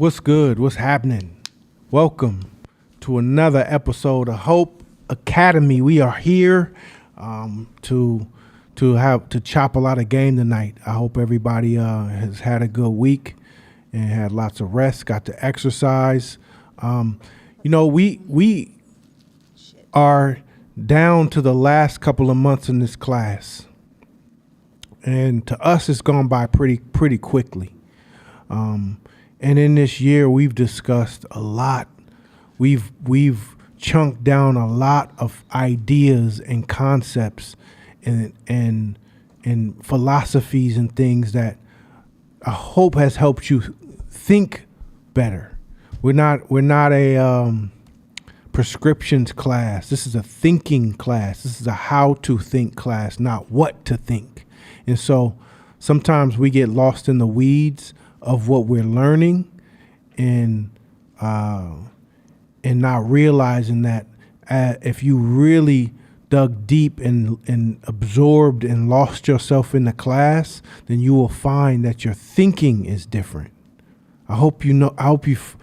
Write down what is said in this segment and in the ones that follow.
What's good? What's happening? Welcome to another episode of Hope Academy. We are here to chop a lot of game tonight. I hope everybody has had a good week and had lots of rest, got to exercise. We are down to the last couple of months in this class, and to us, it's gone by pretty quickly. And in this year, we've discussed a lot. We've chunked down a lot of ideas and concepts and philosophies and things that I hope has helped you think better. We're not a prescriptions class. This is a thinking class. This is a how to think class, not what to think. And so sometimes we get lost in the weeds of what we're learning and not realizing that if you really dug deep and absorbed and lost yourself in the class, then you will find that your thinking is different. I hope you've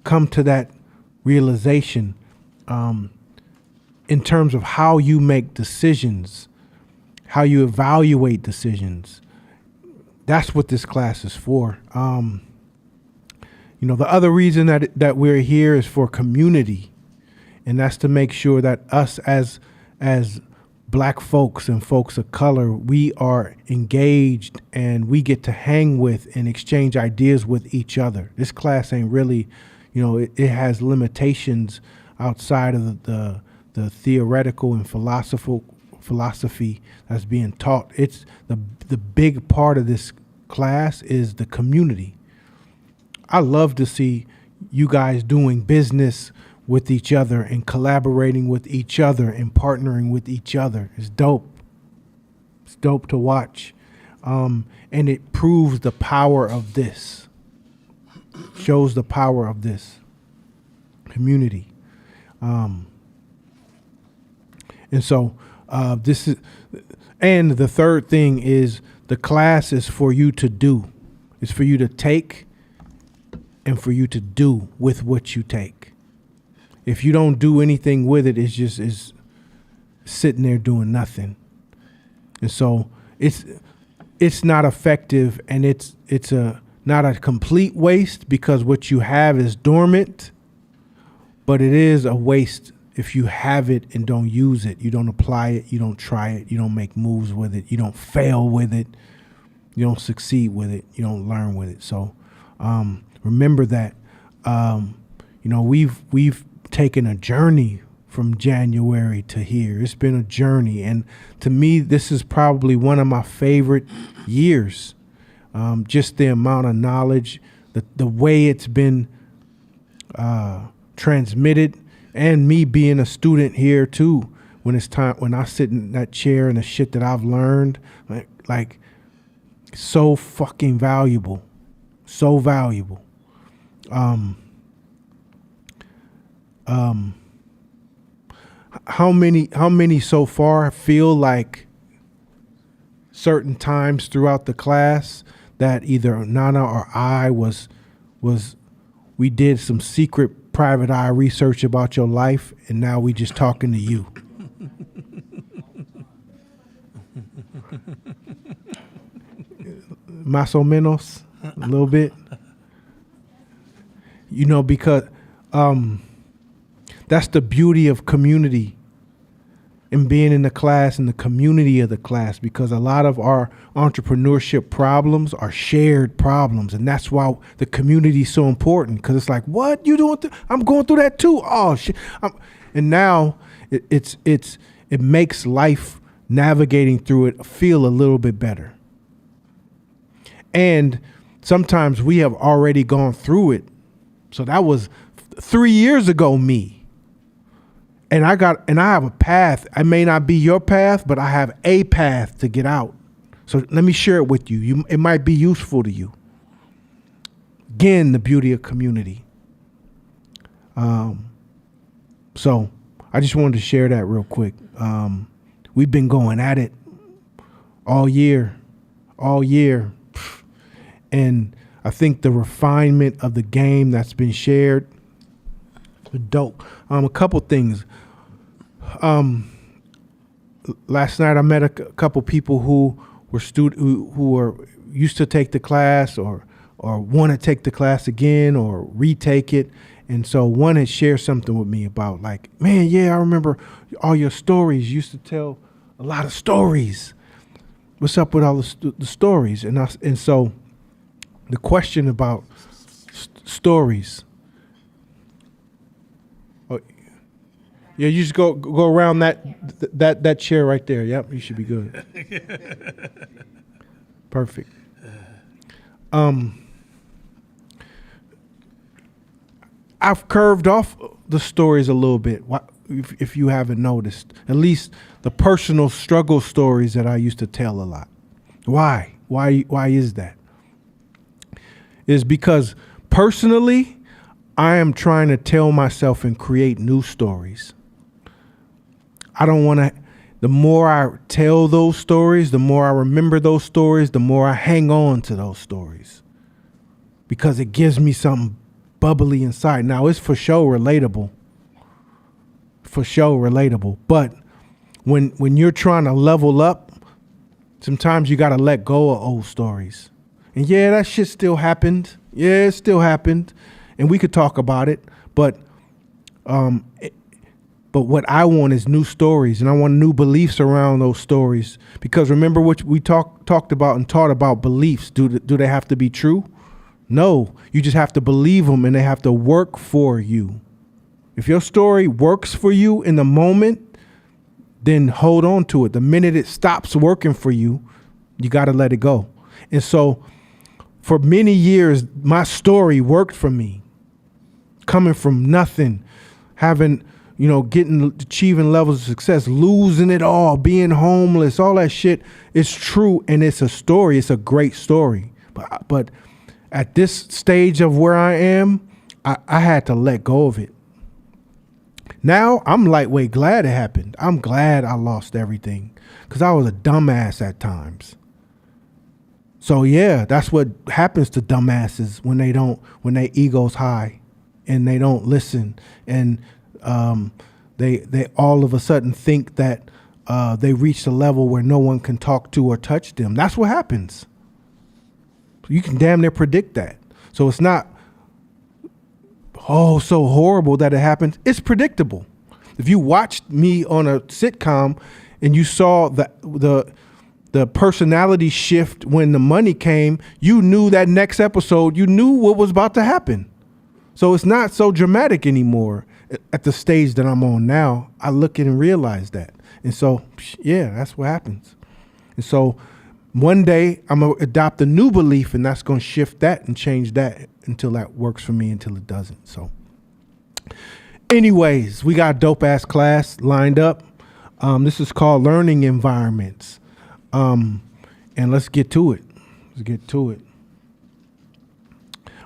come to that realization in terms of how you make decisions, how you evaluate decisions. That's what this class is for. The other reason that we're here is for community, and that's to make sure that us as Black folks and folks of color, we are engaged and we get to hang with and exchange ideas with each other. This class ain't really, it has limitations outside of the theoretical and philosophy that's being taught. It's the big part of this class is the community. I love to see you guys doing business with each other and collaborating with each other and partnering with each other. It's dope. It's dope to watch. And it proves the power of this. Shows the power of this community. And so this is, and the third thing is the class is for you to do. It's for you to take and for you to do with what you take. If you don't do anything with it, it's just is sitting there doing nothing. And so it's not effective, and it's not a complete waste because what you have is dormant, but it is a waste if you have it and don't use it. You don't apply it, you don't try it, you don't make moves with it, you don't fail with it, you don't succeed with it, you don't learn with it. So remember that we've taken a journey from January to here. It's been a journey, and to me, this is probably one of my favorite years. Just the amount of knowledge, the way it's been transmitted. And me being a student here too, when it's time, when I sit in that chair and the shit that I've learned, like so fucking valuable, so valuable. How many so far feel like certain times throughout the class that either Nana or I we did some secret private eye research about your life, and now we just talking to you? Más o menos, a little bit. Because that's the beauty of community and being in the class and the community of the class, because a lot of our entrepreneurship problems are shared problems, and that's why the community is so important, because it's like, what you doing? I'm going through that too. Oh shit! And now it makes life navigating through it feel a little bit better. And sometimes we have already gone through it. So that was 3 years ago, me. And I have a path. I may not be your path, but I have a path to get out. So let me share it with you. It might be useful to you. Again, the beauty of community. So I just wanted to share that real quick. We've been going at it all year. And I think the refinement of the game that's been shared, dope. A couple things. Last night I met a couple people who were who were used to take the class or want to take the class again or retake it. And so one had shared something with me about like, man, yeah, I remember all your stories. You used to tell a lot of stories. What's up with all the stories? And so the question about stories. Oh, yeah, you just go around that chair right there. Yep, you should be good. Perfect. I've curved off the stories a little bit, if you haven't noticed. At least the personal struggle stories that I used to tell a lot. Why? Why is that? Is because personally, I am trying to tell myself and create new stories. I don't want to, the more I tell those stories, the more I remember those stories, the more I hang on to those stories. Because it gives me something bubbly inside. Now, it's for sure relatable. But when you're trying to level up, sometimes you got to let go of old stories. And yeah, that shit still happened. Yeah, it still happened. And we could talk about it. But what I want is new stories, and I want new beliefs around those stories. Because remember what we talked about and taught about beliefs. Do they have to be true? No, you just have to believe them, and they have to work for you. If your story works for you in the moment, then hold on to it. The minute it stops working for you, you got to let it go. And so for many years, my story worked for me. Coming from nothing, having, achieving levels of success, losing it all, being homeless, all that shit is true. And it's a story. It's a great story. But at this stage of where I am, I had to let go of it. Now I'm lightweight glad it happened. I'm glad I lost everything because I was a dumbass at times. So yeah, that's what happens to dumbasses when their ego's high and they don't listen, and they all of a sudden think that they reached a level where no one can talk to or touch them. That's what happens. You can damn near predict that. So it's not, so horrible that it happens. It's predictable. If you watched me on a sitcom and you saw the personality shift when the money came, you knew that next episode, you knew what was about to happen. So it's not so dramatic anymore at the stage that I'm on now. I look at and realize that. And so, yeah, that's what happens. And so one day I'm going to adopt a new belief, and that's going to shift that and change that until that works for me, until it doesn't. So anyways, we got a dope ass class lined up. This is called Learning Environments. And let's get to it.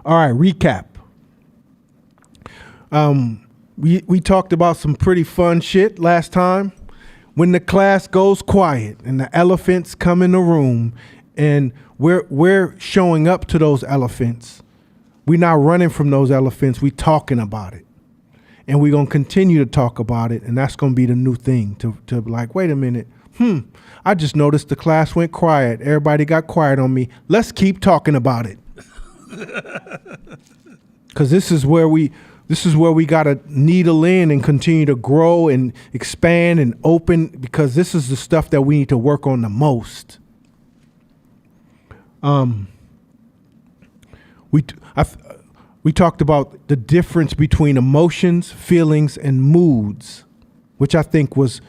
All right, recap. We talked about some pretty fun shit last time. When the class goes quiet and the elephants come in the room and we're showing up to those elephants, we're not running from those elephants, we talking about it. And we're going to continue to talk about it, and that's going to be the new thing to like, wait a minute, I just noticed the class went quiet. Everybody got quiet on me. Let's keep talking about it. Because this is where we got to needle in and continue to grow and expand and open, because this is the stuff that we need to work on the most. We talked about the difference between emotions, feelings, and moods, which I think was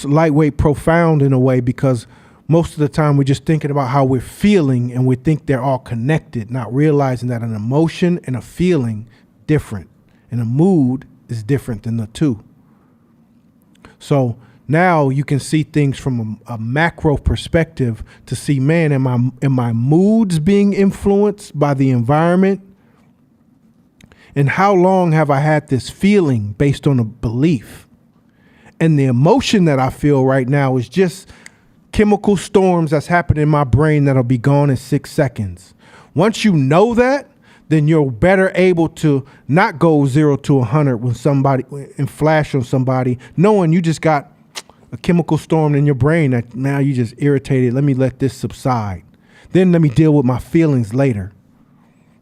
lightweight profound in a way, because most of the time we're just thinking about how we're feeling and we think they're all connected, not realizing that an emotion and a feeling different, and a mood is different than the two. So now you can see things from a macro perspective to see, man, am my moods being influenced by the environment? And how long have I had this feeling based on a belief? And the emotion that I feel right now is just chemical storms that's happening in my brain that'll be gone in 6 seconds. Once you know that, then you're better able to not go 0 to 100 when somebody and flash on somebody, knowing you just got a chemical storm in your brain that now you just irritated. Let me let this subside. Then let me deal with my feelings later.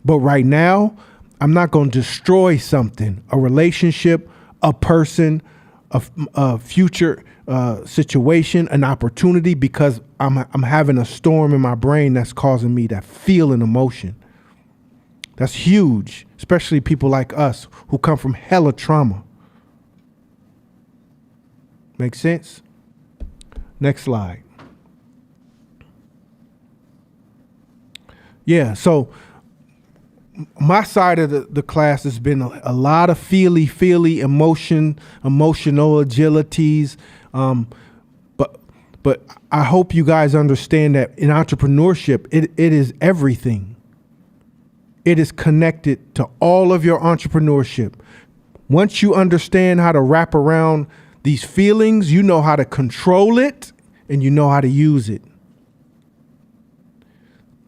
But right now, I'm not going to destroy something, a relationship, a person, a future situation, an opportunity, because I'm having a storm in my brain that's causing me to feel an emotion. That's huge, especially people like us who come from hella trauma. Make sense? Next slide. Yeah, so my side of the class has been a lot of feely, emotional agilities. But I hope you guys understand that in entrepreneurship, it is everything. It is connected to all of your entrepreneurship. Once you understand how to wrap around these feelings, you know how to control it and you know how to use it.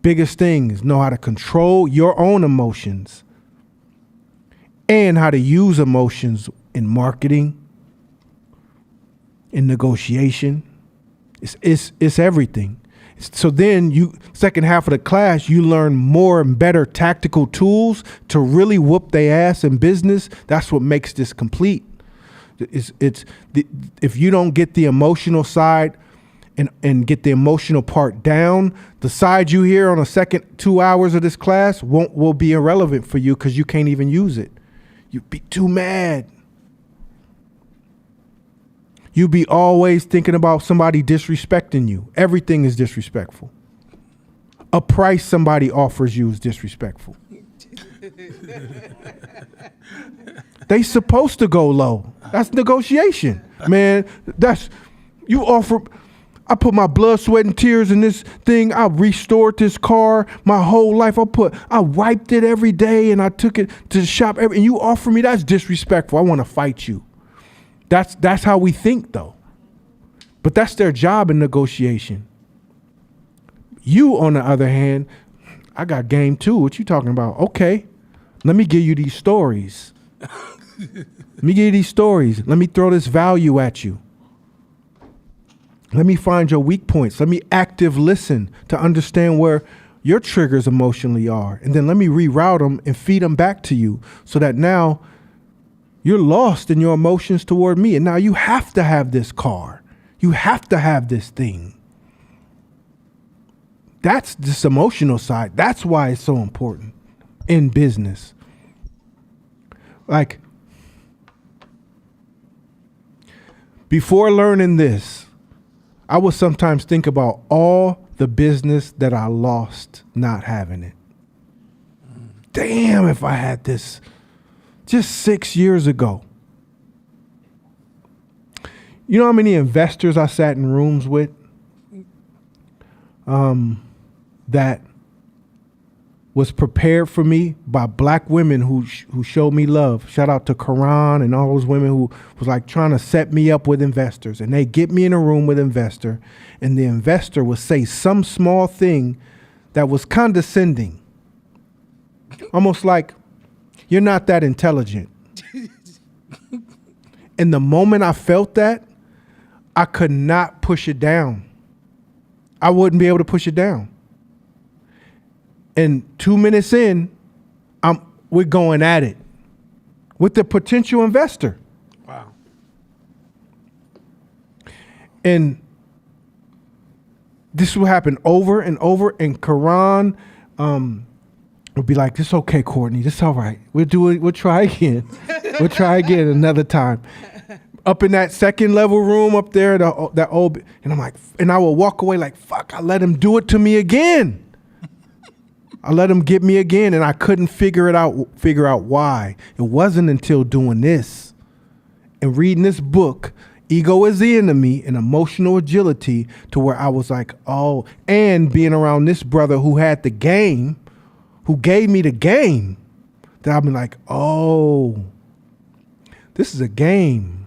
Biggest thing is know how to control your own emotions and how to use emotions in marketing, in negotiation. It's everything. So then second half of the class, you learn more and better tactical tools to really whoop their ass in business. That's what makes this complete. If you don't get the emotional side and get the emotional part down, the side you hear on the second 2 hours of this class will be irrelevant for you because you can't even use it. You'd be too mad. You be always thinking about somebody disrespecting you. Everything is disrespectful. A price somebody offers you is disrespectful. They supposed to go low. That's negotiation. Man, you offer. I put my blood, sweat, and tears in this thing. I restored this car my whole life. I wiped it every day and I took it to the shop. And you offer me, that's disrespectful. I want to fight you. That's how we think, though. But that's their job in negotiation. You, on the other hand, I got game too. What you talking about? Okay, let me give you these stories. Let me throw this value at you. Let me find your weak points. Let me active listen to understand where your triggers emotionally are. And then let me reroute them and feed them back to you so that now you're lost in your emotions toward me. And now you have to have this car. You have to have this thing. That's this emotional side. That's why it's so important in business. Like, before learning this, I would sometimes think about all the business that I lost not having it. Damn, if I had this just 6 years ago. You know how many investors I sat in rooms with that was prepared for me by black women who showed me love. Shout out to Karan and all those women who was like trying to set me up with investors. And they get me in a room with an investor, and the investor would say some small thing that was condescending. Almost like, you're not that intelligent. And the moment I felt that, I could not push it down. I wouldn't be able to push it down. And 2 minutes in, we're going at it with the potential investor. Wow. And this will happen over and over. And Karan would be like, "This okay, Courtney. This all right. We'll do it. We'll try again. We'll try again another time." Up in that second level room up there, that old, and I'm like, and I will walk away like, "Fuck! I let him do it to me again. I let him get me again," and I couldn't figure out why. It wasn't until doing this and reading this book, Ego is the Enemy and Emotional Agility, to where I was like, oh, and being around this brother who had the game, who gave me the game, that I've been like, oh, this is a game.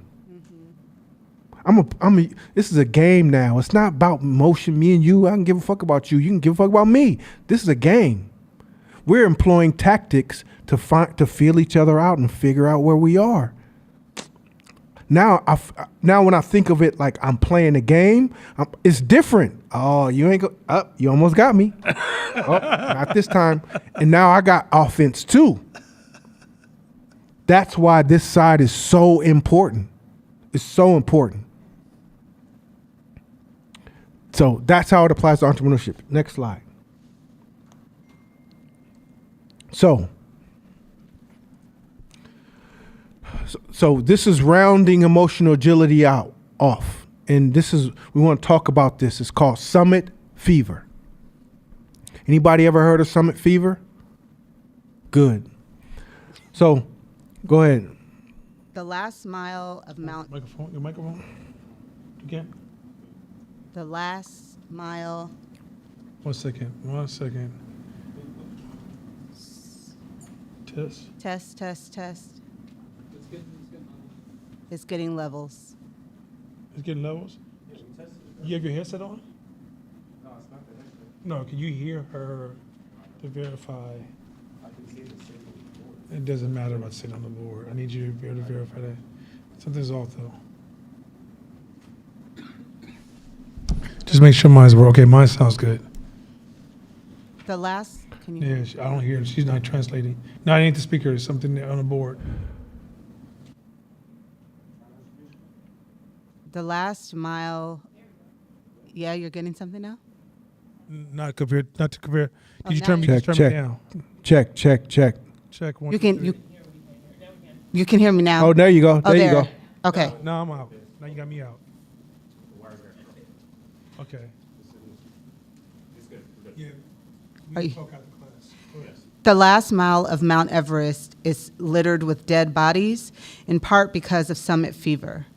This is a game now. It's not about emotion, me and you. I don't give a fuck about you. You can give a fuck about me. This is a game. we're employing tactics to feel each other out and figure out where we are. Now, when I think of it like I'm playing a game, it's different. Oh, you almost got me. Oh, not this time. And now I got offense too. That's why this side is so important. It's so important. So that's how it applies to entrepreneurship. Next slide. So this is rounding emotional agility off. And we want to talk about this. It's called summit fever. Anybody ever heard of summit fever? Good. So go ahead. The last mile of Mount. Your microphone. Again. The last mile. 1 second. Test. It's getting levels. It's getting levels. You have your headset on? No, it's not the headset. No. Can you hear her to verify? I can see the signal on the board. It doesn't matter about sitting on the board. I need you to be able to verify that. Something's off though. Just make sure mine's work. Okay, mine sounds good. The last. Can you? Yeah, I don't hear it. She's not translating. No, I need the speaker. There's something there on the board. The last mile. Yeah, you're getting something now? Not to compare. Did Oh, you now turn me? you- Just turn me down. Check. Check one. You two, can three. you can hear me now. Oh, there you go. Oh, There you go. Okay. No, I'm out. Now you got me out. Okay. It's good. We're good. Yeah. Are We you- can talk out the class. Go ahead. The last mile of Mount Everest is littered with dead bodies, in part because of summit fever.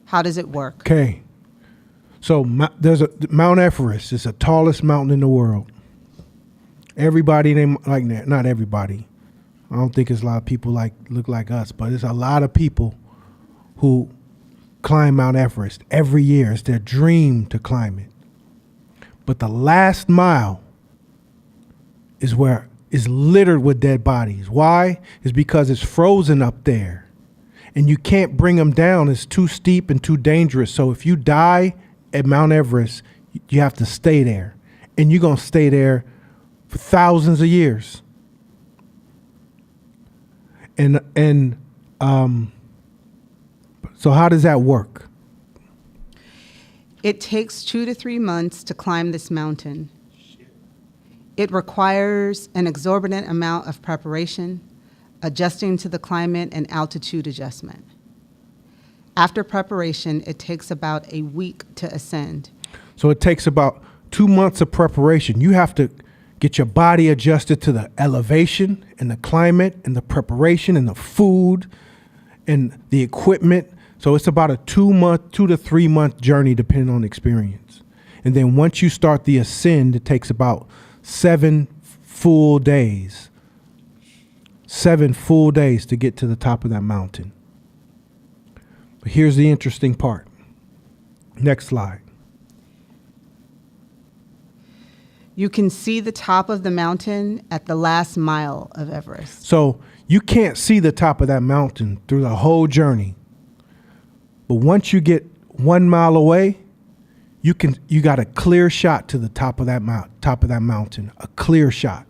How does it work? Okay. So there's Mount Everest. It's the tallest mountain in the world. Everybody like that. Not everybody. I don't think it's a lot of people look like us, but it's a lot of people who climb Mount Everest every year. It's their dream to climb it. But the last mile is littered with dead bodies. Why? It's because it's frozen up there. And you can't bring them down. It's too steep and too dangerous. So if you die at Mount Everest, you have to stay there. And you're going to stay there for thousands of years. So how does that work? It takes 2 to 3 months to climb this mountain. It requires an exorbitant amount of preparation, adjusting to the climate and altitude adjustment. After preparation, it takes about a week to ascend. So it takes about 2 months of preparation. You have to get your body adjusted to the elevation and the climate and the preparation and the food and the equipment. So it's about a 2 to 3 month journey, depending on experience. And then once you start the ascend, it takes about 7 full days. 7 full days to get to the top of that mountain. But here's the interesting part. Next slide. You can see the top of the mountain at the last mile of Everest. So you can't see the top of that mountain through the whole journey. But once you get 1 mile away, you got a clear shot to the top of that mountain, a clear shot.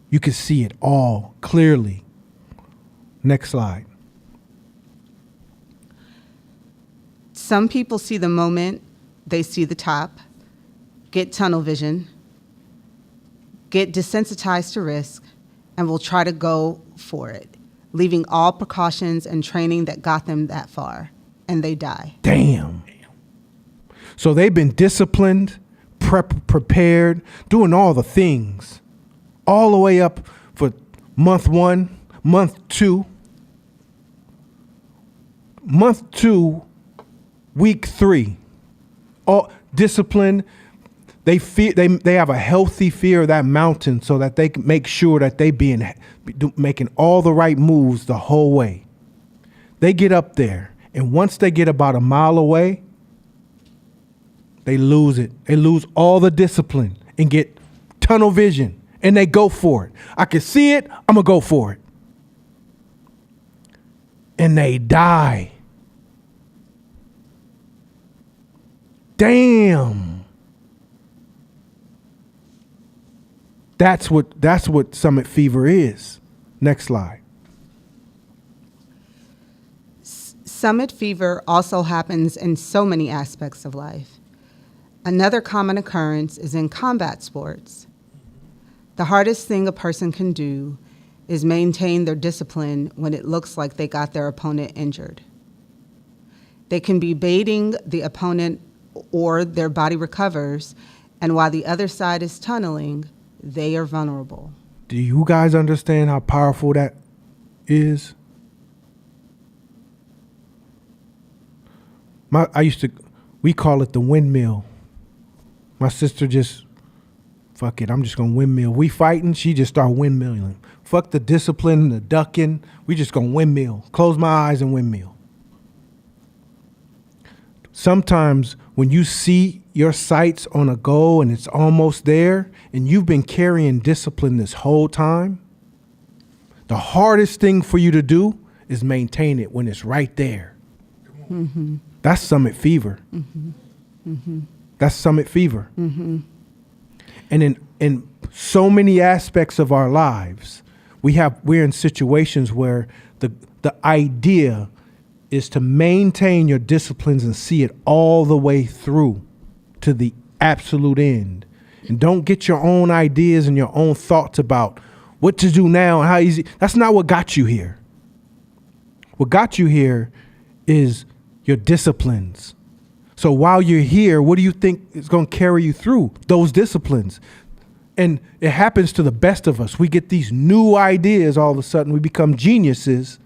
You can see it all clearly. Next slide. Some people see the moment they see the top, get tunnel vision, get desensitized to risk, and will try to go for it, leaving all precautions and training that got them that far, and they die. Damn. So they've been disciplined, prepared, doing all the things, all the way up for month 1, month 2. Month 2, week 3, all disciplined. They have a healthy fear of that mountain, so that they can make sure that they making all the right moves the whole way. They get up there, and once they get about a mile away, they lose it. They lose all the discipline and get tunnel vision And they go for it. I can see it, I'm gonna go for it. And they die. Damn. That's what summit fever is. Next slide. Summit fever also happens in so many aspects of life. Another common occurrence is in combat sports. The hardest thing a person can do is maintain their discipline when it looks like they got their opponent injured. They can be baiting the opponent or their body recovers, and while the other side is tunneling, they are vulnerable. Do you guys understand how powerful that is? We call it the windmill. My sister just, fuck it, I'm just gonna windmill. We fighting, she just start windmilling. Fuck the discipline, the ducking, we just gonna windmill. Close my eyes and windmill. Sometimes when you see your sights on a goal and it's almost there, and you've been carrying discipline this whole time, the hardest thing for you to do is maintain it when it's right there. Mm-hmm. That's summit fever. Mm-hmm. Mm-hmm. That's summit fever. Mm-hmm. And in so many aspects of our lives, we're in situations where the idea is to maintain your disciplines and see it all the way through to the absolute end. And don't get your own ideas and your own thoughts about what to do now and how easy. That's not what got you here. What got you here is your disciplines. So while you're here, what do you think is going to carry you through those disciplines? And it happens to the best of us. We get these new ideas all of a sudden. We become geniuses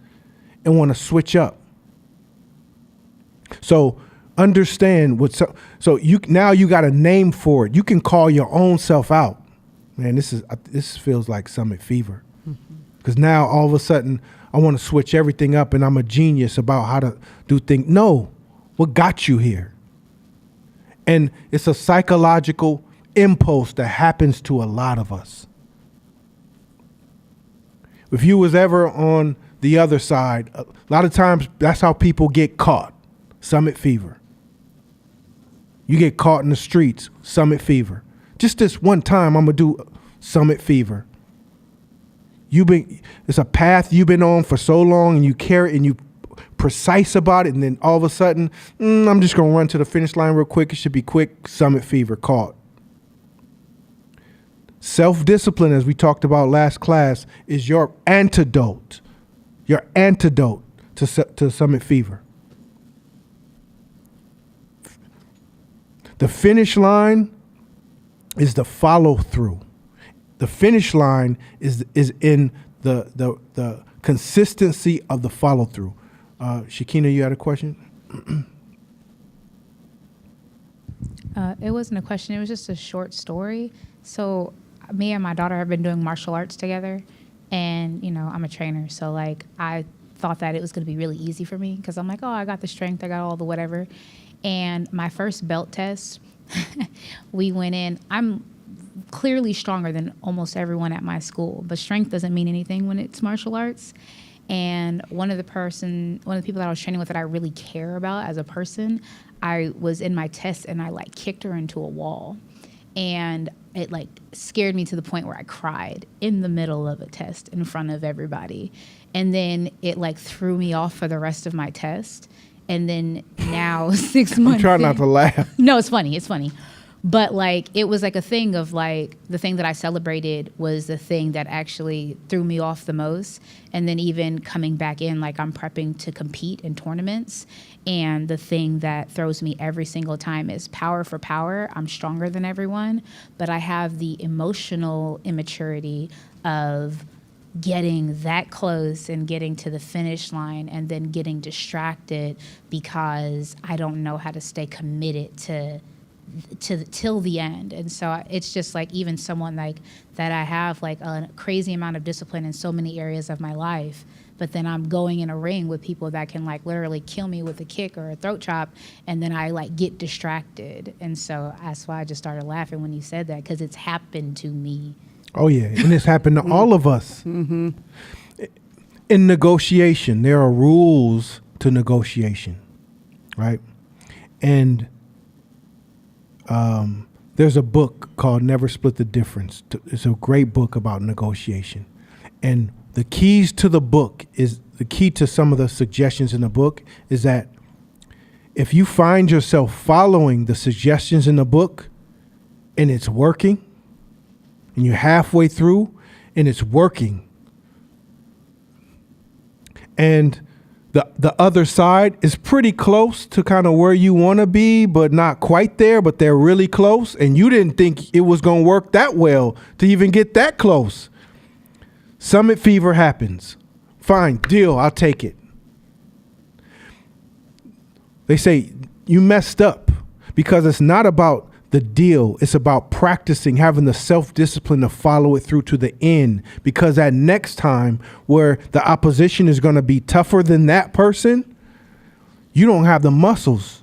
and want to switch up. So understand so you got a name for it. You can call your own self out. Man, this feels like summit fever. Because now all of a sudden I want to switch everything up and I'm a genius about how to do things. No, what got you here? And it's a psychological impulse that happens to a lot of us. If you was ever on the other side, a lot of times that's how people get caught. Summit fever. You get caught in the streets, summit fever. Just this one time I'm gonna do summit fever. It's a path you've been on for so long and you carry and you precise about it, and then all of a sudden, I'm just gonna run to the finish line real quick. It should be quick. Summit fever, caught. Self-discipline, as we talked about last class, is your antidote. Your antidote to summit fever. The finish line is the follow through. The finish line is in the consistency of the follow through. Shakina, you had a question? It wasn't a question. It was just a short story. So me and my daughter have been doing martial arts together, and I'm a trainer. So like I thought that it was going to be really easy for me because I'm like, oh, I got the strength, I got all the whatever. And my first belt test, we went in. I'm clearly stronger than almost everyone at my school, but strength doesn't mean anything when it's martial arts. And one of the people that I was training with that I really care about as a person, I was in my test and I like kicked her into a wall. And it like scared me to the point where I cried in the middle of a test in front of everybody. And then it like threw me off for the rest of my test. And then now 6 months. I'm trying not to laugh. No, it's funny. It's funny. But like, it was like a thing of like, the thing that I celebrated was the thing that actually threw me off the most. And then even coming back in, like I'm prepping to compete in tournaments. And the thing that throws me every single time is power for power. I'm stronger than everyone, but I have the emotional immaturity of getting that close and getting to the finish line and then getting distracted because I don't know how to stay committed to till the end. And so it's just like even someone like that, I have like a crazy amount of discipline in so many areas of my life, but then I'm going in a ring with people that can like literally kill me with a kick or a throat chop, and then I like get distracted. And so that's why I just started laughing when you said that, because it's happened to me. Oh yeah, and it's happened to all of us. Mm-hmm. In negotiation, there are rules to negotiation, right? And there's a book called Never Split the Difference. It's a great book about negotiation. And the keys to the book is the key to some of the suggestions in the book is that if you find yourself following the suggestions in the book and it's working, and you're halfway through and it's working, and the other side is pretty close to kind of where you want to be, but not quite there, but they're really close, and you didn't think it was going to work that well to even get that close. Summit fever happens. Fine, deal, I'll take it. They say you messed up because it's not about the deal. It's about practicing, having the self-discipline to follow it through to the end, because that next time where the opposition is going to be tougher than that person, you don't have the muscles.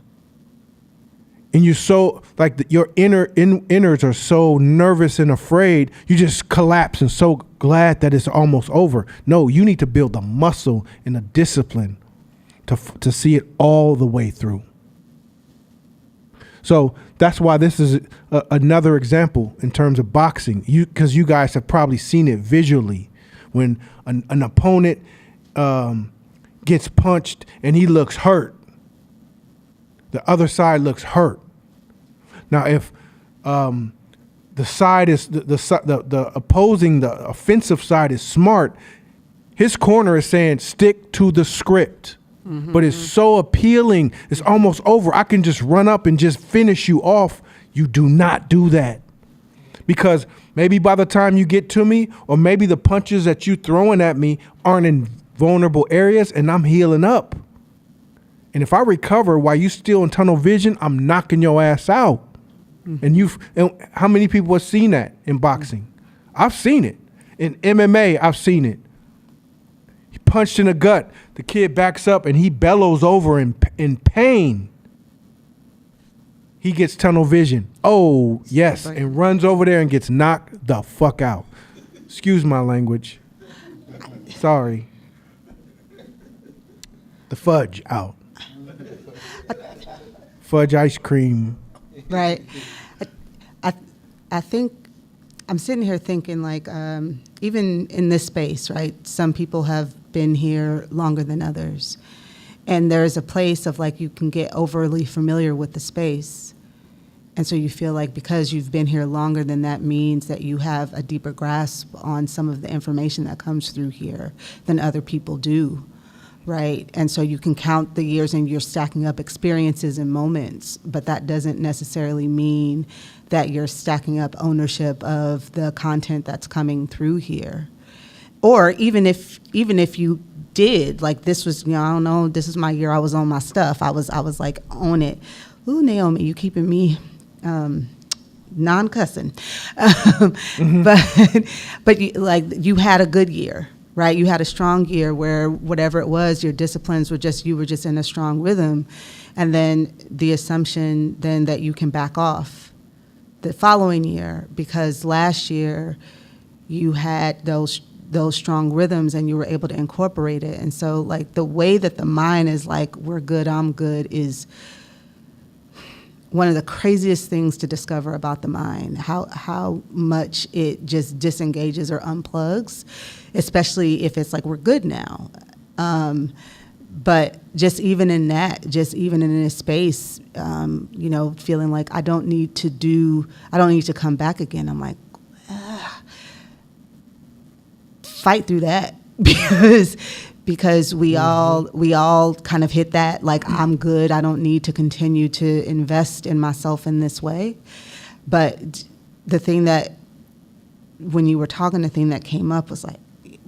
And you're so like your innards are so nervous and afraid, you just collapse and so glad that it's almost over. No, you need to build the muscle and the discipline to see it all the way through. So that's why this is another example in terms of boxing. Because you guys have probably seen it visually when an opponent gets punched and he looks hurt. The other side looks hurt. Now, if the side is the opposing, the offensive side is smart, his corner is saying stick to the script. Mm-hmm. But it's so appealing. It's almost over. I can just run up and just finish you off. You do not do that. Because maybe by the time you get to me, or maybe the punches that you throwing at me aren't in vulnerable areas and I'm healing up. And if I recover while you still in tunnel vision, I'm knocking your ass out. Mm-hmm. And how many people have seen that in boxing? Mm-hmm. I've seen it. In MMA, I've seen it. He punched in the gut. The kid backs up and he bellows over in pain. He gets tunnel vision. Oh, yes. And runs over there and gets knocked the fuck out. Excuse my language. Sorry. The fudge out. Fudge ice cream. Right. I think I'm sitting here thinking like, even in this space, right? Some people have been here longer than others. And there's a place of like, you can get overly familiar with the space. And so you feel like because you've been here longer than that means that you have a deeper grasp on some of the information that comes through here than other people do. Right. And so you can count the years and you're stacking up experiences and moments, but that doesn't necessarily mean that you're stacking up ownership of the content that's coming through here. Or even if you did, like this was, I don't know, this is my year, I was on my stuff. I was like on it. Ooh, Naomi, you keeping me non-cussing. But you had a good year. Right, you had a strong year where whatever it was, your disciplines were you were just in a strong rhythm, and then the assumption then that you can back off the following year because last year you had those strong rhythms and you were able to incorporate it. And so like the way that the mind is like we're good, I'm good is one of the craziest things to discover about the mind, how much it just disengages or unplugs, especially if it's like we're good now. But just even in a space, feeling like I don't need to come back again. I'm like, fight through that because we all kind of hit that, like, I'm good. I don't need to continue to invest in myself in this way. But the thing that, when you were talking, the thing that came up was like,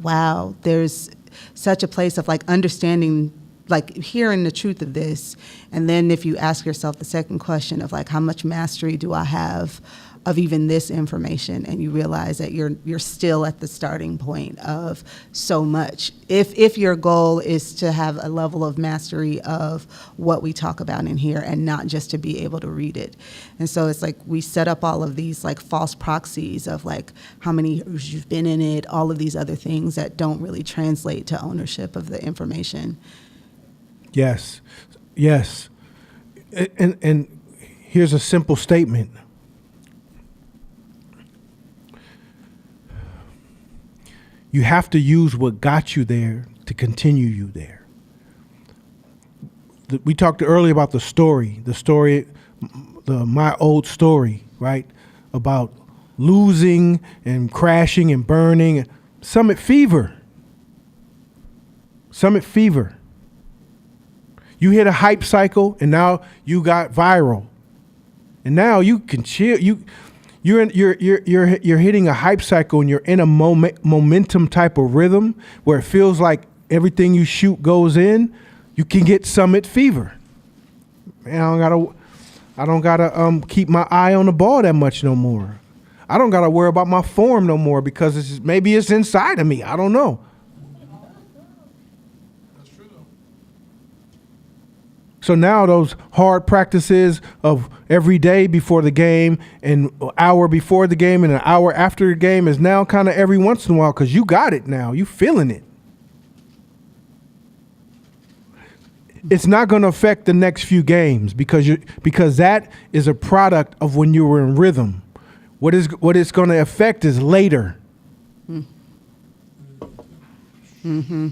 wow, there's such a place of like understanding, like hearing the truth of this. And then if you ask yourself the second question of like, how much mastery do I have of even this information, and you realize that you're still at the starting point of so much. If your goal is to have a level of mastery of what we talk about in here and not just to be able to read it. And so it's like we set up all of these like false proxies of like how many years you've been in it, all of these other things that don't really translate to ownership of the information. Yes, yes. And here's a simple statement. You have to use what got you there to continue you there. We talked earlier about the story, my old story, right? About losing and crashing and burning. Summit fever. Summit fever. You hit a hype cycle and now you got viral. And now you can chill. You're hitting a hype cycle and you're in a momentum type of rhythm where it feels like everything you shoot goes in. You can get summit fever. Man, I don't gotta keep my eye on the ball that much no more. I don't gotta worry about my form no more because maybe it's inside of me. I don't know. So now those hard practices of every day before the game and an hour before the game and an hour after the game is now kind of every once in a while because you got it now. You feeling it. It's not going to affect the next few games because that is a product of when you were in rhythm. What it's going to affect is later. Mm-hmm.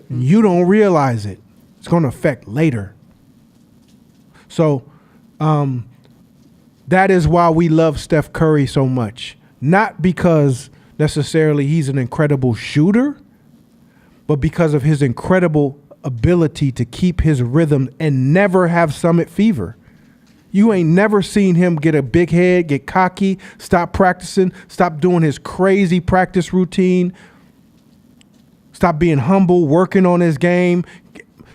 You don't realize it. It's going to affect later. So that is why we love Steph Curry so much. Not because necessarily he's an incredible shooter, but because of his incredible ability to keep his rhythm and never have summit fever. You ain't never seen him get a big head, get cocky, stop practicing, stop doing his crazy practice routine, stop being humble, working on his game.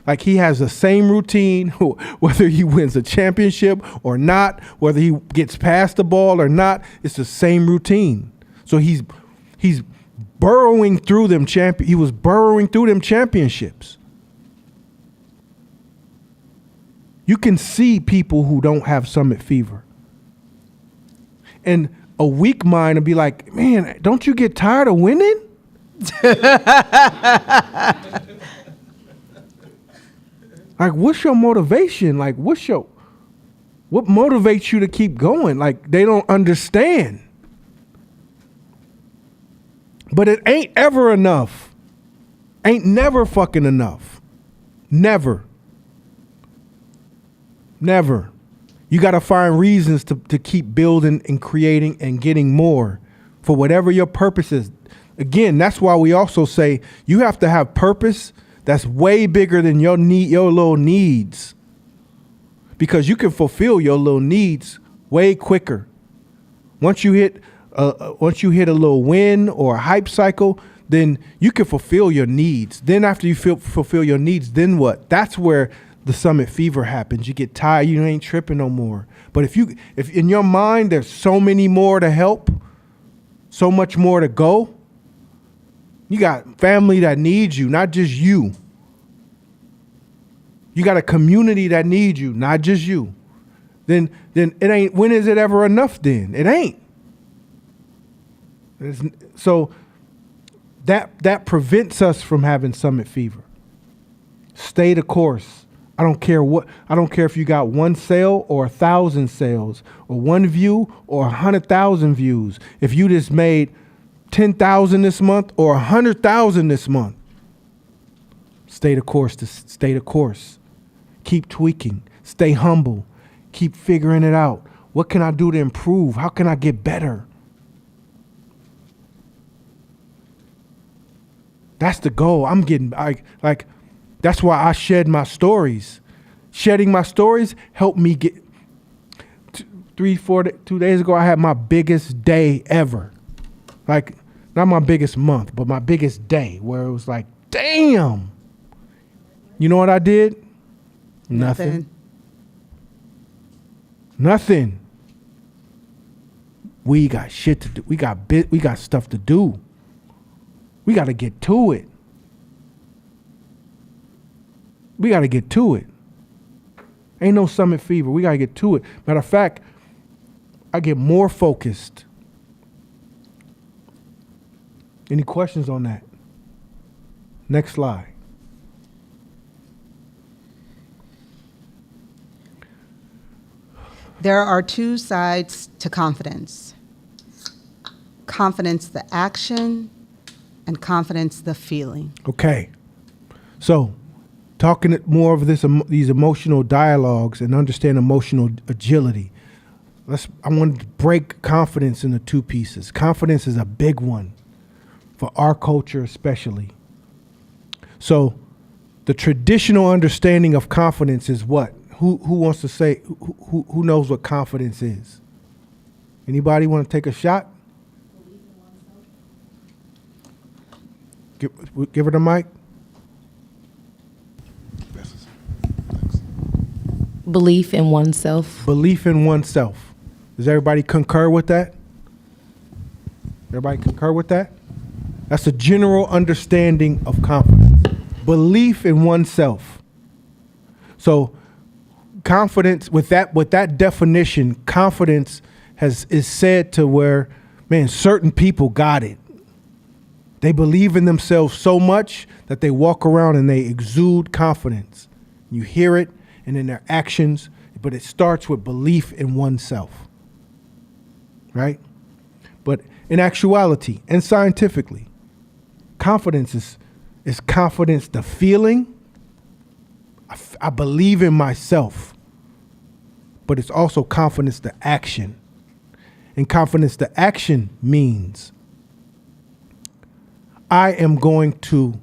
Like he has the same routine, whether he wins a championship or not, whether he gets past the ball or not, it's the same routine. So he's burrowing through them he was burrowing through them championships. You can see people who don't have summit fever. And a weak mind will be like, man, don't you get tired of winning? Like, what's your motivation? Like, what motivates you to keep going? Like, they don't understand. But it ain't ever enough. Ain't never fucking enough. Never. Never. You got to find reasons to keep building and creating and getting more for whatever your purpose is. Again, that's why we also say you have to have purpose that's way bigger than your little needs, because you can fulfill your little needs way quicker. Once you hit a little win or a hype cycle, then you can fulfill your needs. Then after you fulfill your needs, then what? That's where the summit fever happens. You get tired, you ain't tripping no more. But if in your mind there's so many more to help, so much more to go, you got family that needs you, not just you. You got a community that needs you, not just you. Then it ain't, when is it ever enough then? It ain't. So that prevents us from having summit fever. Stay the course. I don't care if you got 1 sale or 1,000 sales or 1 view or 100,000 views. If you just made 10,000 this month or 100,000 this month, stay the course. Stay the course. Keep tweaking. Stay humble. Keep figuring it out. What can I do to improve? How can I get better? That's the goal. That's why I shed my stories. Shedding my stories helped me get 2 days ago, I had my biggest day ever. Like, not my biggest month, but my biggest day, where it was like, damn. You know what I did? Nothing. We got shit to do. We got stuff to do. We got to get to it. We got to get to it. Ain't no summit fever. We got to get to it. Matter of fact, I get more focused. Any questions on that? Next slide. There are two sides to confidence. Confidence, the action, and confidence, the feeling. Okay. So, talking more of these emotional dialogues and understand emotional agility. I wanted to break confidence into two pieces. Confidence is a big one for our culture especially. So, the traditional understanding of confidence is what? Who wants to say, who knows what confidence is? Anybody want to take a shot? Give her the mic. Belief in oneself. Belief in oneself. Does everybody concur with that? Everybody concur with that? That's a general understanding of confidence. Belief in oneself. So confidence, with that definition, confidence is said to where, man, certain people got it. They believe in themselves so much that they walk around and they exude confidence. You hear it and in their actions, but it starts with belief in oneself, right? But in actuality and scientifically, confidence is confidence, the feeling. I believe in myself, but it's also confidence, the action. And confidence, the action means I am going to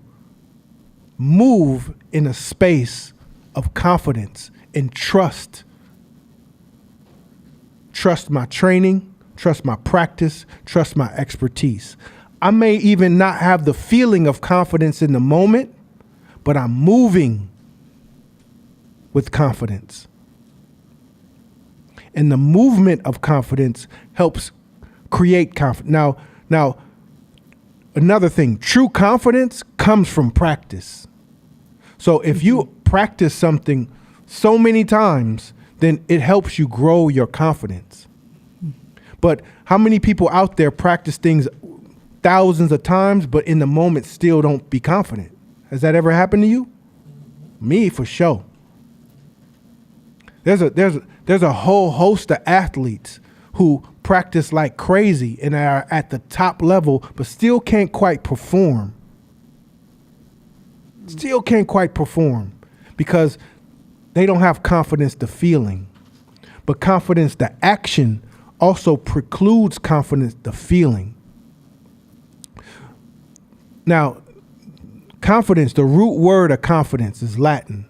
move in a space of confidence and trust. Trust my training, trust my practice, trust my expertise. I may even not have the feeling of confidence in the moment, but I'm moving with confidence. And the movement of confidence helps create confidence. Now, another thing, true confidence comes from practice. So if you practice something so many times, then it helps you grow your confidence. But how many people out there practice things thousands of times, but in the moment still don't be confident? Has that ever happened to you? Me, for sure. There's a whole host of athletes who practice like crazy and are at the top level, but still can't quite perform. Still can't quite perform because they don't have confidence, the feeling. But confidence, the action, also precludes confidence, the feeling. Now, confidence, the root word of confidence is Latin.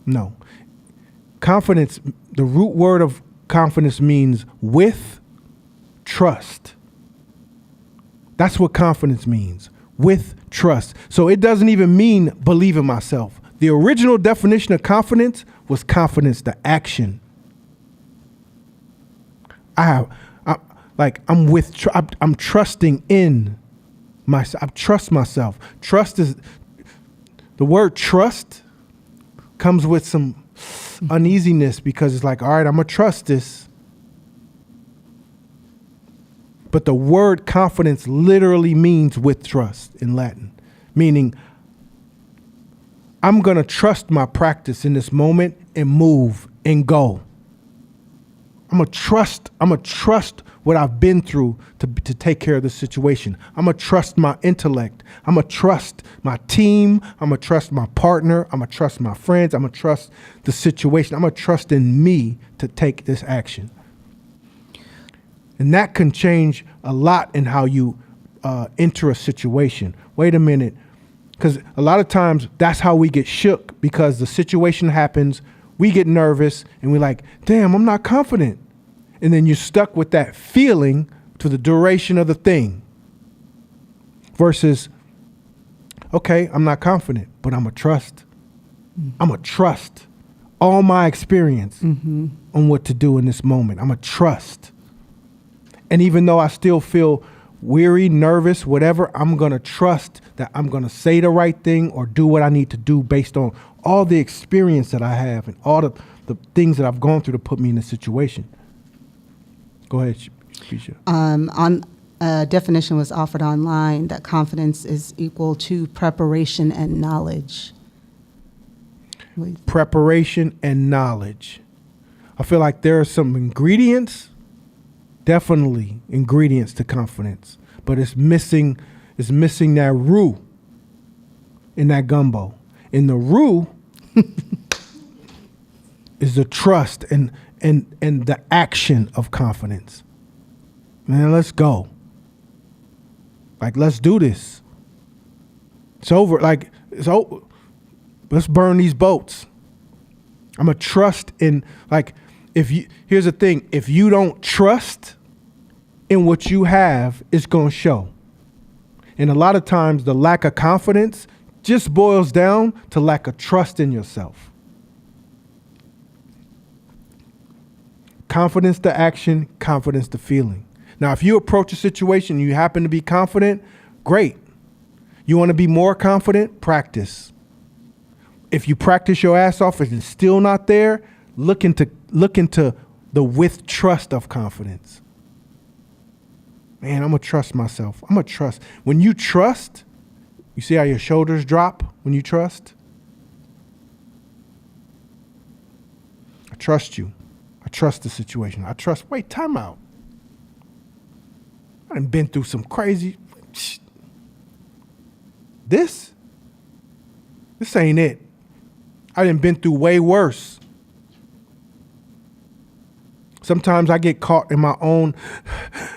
No. Confidence, the root word of confidence means with trust. That's what confidence means, with trust. So it doesn't even mean believe in myself. The original definition of confidence was confidence, the action. I'm trusting in myself. I trust myself. Trust is, the word trust comes with some uneasiness because it's like, all right, I'm going to trust this. But the word confidence literally means with trust in Latin, meaning I'm going to trust my practice in this moment and move and go. I'm going to trust what I've been through to take care of the situation. I'm going to trust my intellect. I'm going to trust my team. I'm going to trust my partner. I'm going to trust my friends. I'm going to trust the situation. I'm going to trust in me to take this action. And that can change a lot in how you enter a situation. Wait a minute. Because a lot of times that's how we get shook, because the situation happens, we get nervous, and we're like, damn, I'm not confident. And then you're stuck with that feeling to the duration of the thing. Versus, okay, I'm not confident, but I'm going to trust. I'm going to trust. all my experience on what to do in this moment. I'm going to trust. And even though I still feel weary, nervous, whatever, I'm going to trust that I'm going to say the right thing or do what I need to do based on all the experience that I have and all the things that I've gone through to put me in this situation. Go ahead, Shisha. On a definition was offered online that confidence is equal to preparation and knowledge. Preparation and knowledge. I feel like there are some ingredients, definitely ingredients to confidence, but it's missing that roux in that gumbo. In the roux is the trust and the action of confidence. Man, let's go. Like, let's do this. It's over. Like, it's over. Let's burn these boats. I'm going to trust in, like, here's the thing. If you don't trust in what you have, it's going to show. And a lot of times the lack of confidence just boils down to lack of trust in yourself. Confidence to action, confidence to feeling. Now, if you approach a situation, you happen to be confident, great. You want to be more confident? Practice. If you practice your ass off and it's still not there, look into the with trust of confidence. Man, I'm going to trust myself. I'm going to trust. When you trust, you see how your shoulders drop when you trust? I trust you. I trust the situation. Wait, time out. I done been through some crazy. This ain't it. I done been through way worse. Sometimes I get caught in my own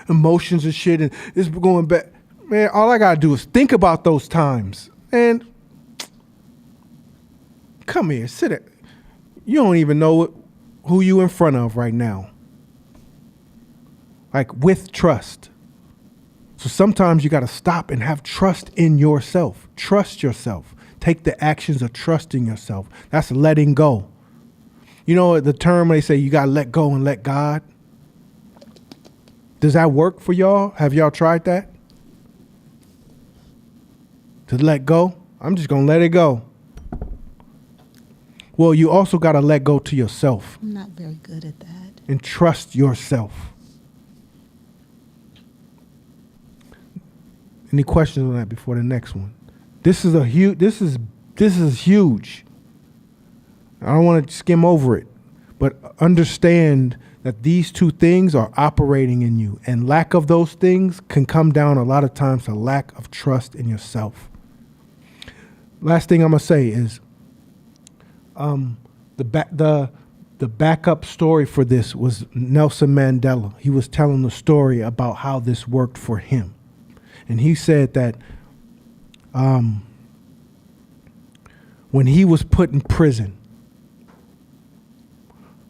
emotions and shit, and it's going back. Man, all I gotta do is think about those times. And come here, sit there. You don't even know who you in front of right now. Like, with trust. So sometimes you got to stop and have trust in yourself. Trust yourself. Take the actions of trusting yourself. That's letting go. You know the term they say you got to let go and let God? Does that work for y'all? Have y'all tried that? To let go? I'm just going to let it go. Well, you also got to let go to yourself. I'm not very good at that. And trust yourself. Any questions on that before the next one? This is huge. I don't want to skim over it, but understand that these two things are operating in you, and lack of those things can come down a lot of times to lack of trust in yourself. Last thing I'm gonna say is, the backup story for this was Nelson Mandela. He was telling the story about how this worked for him. And he said that when he was put in prison,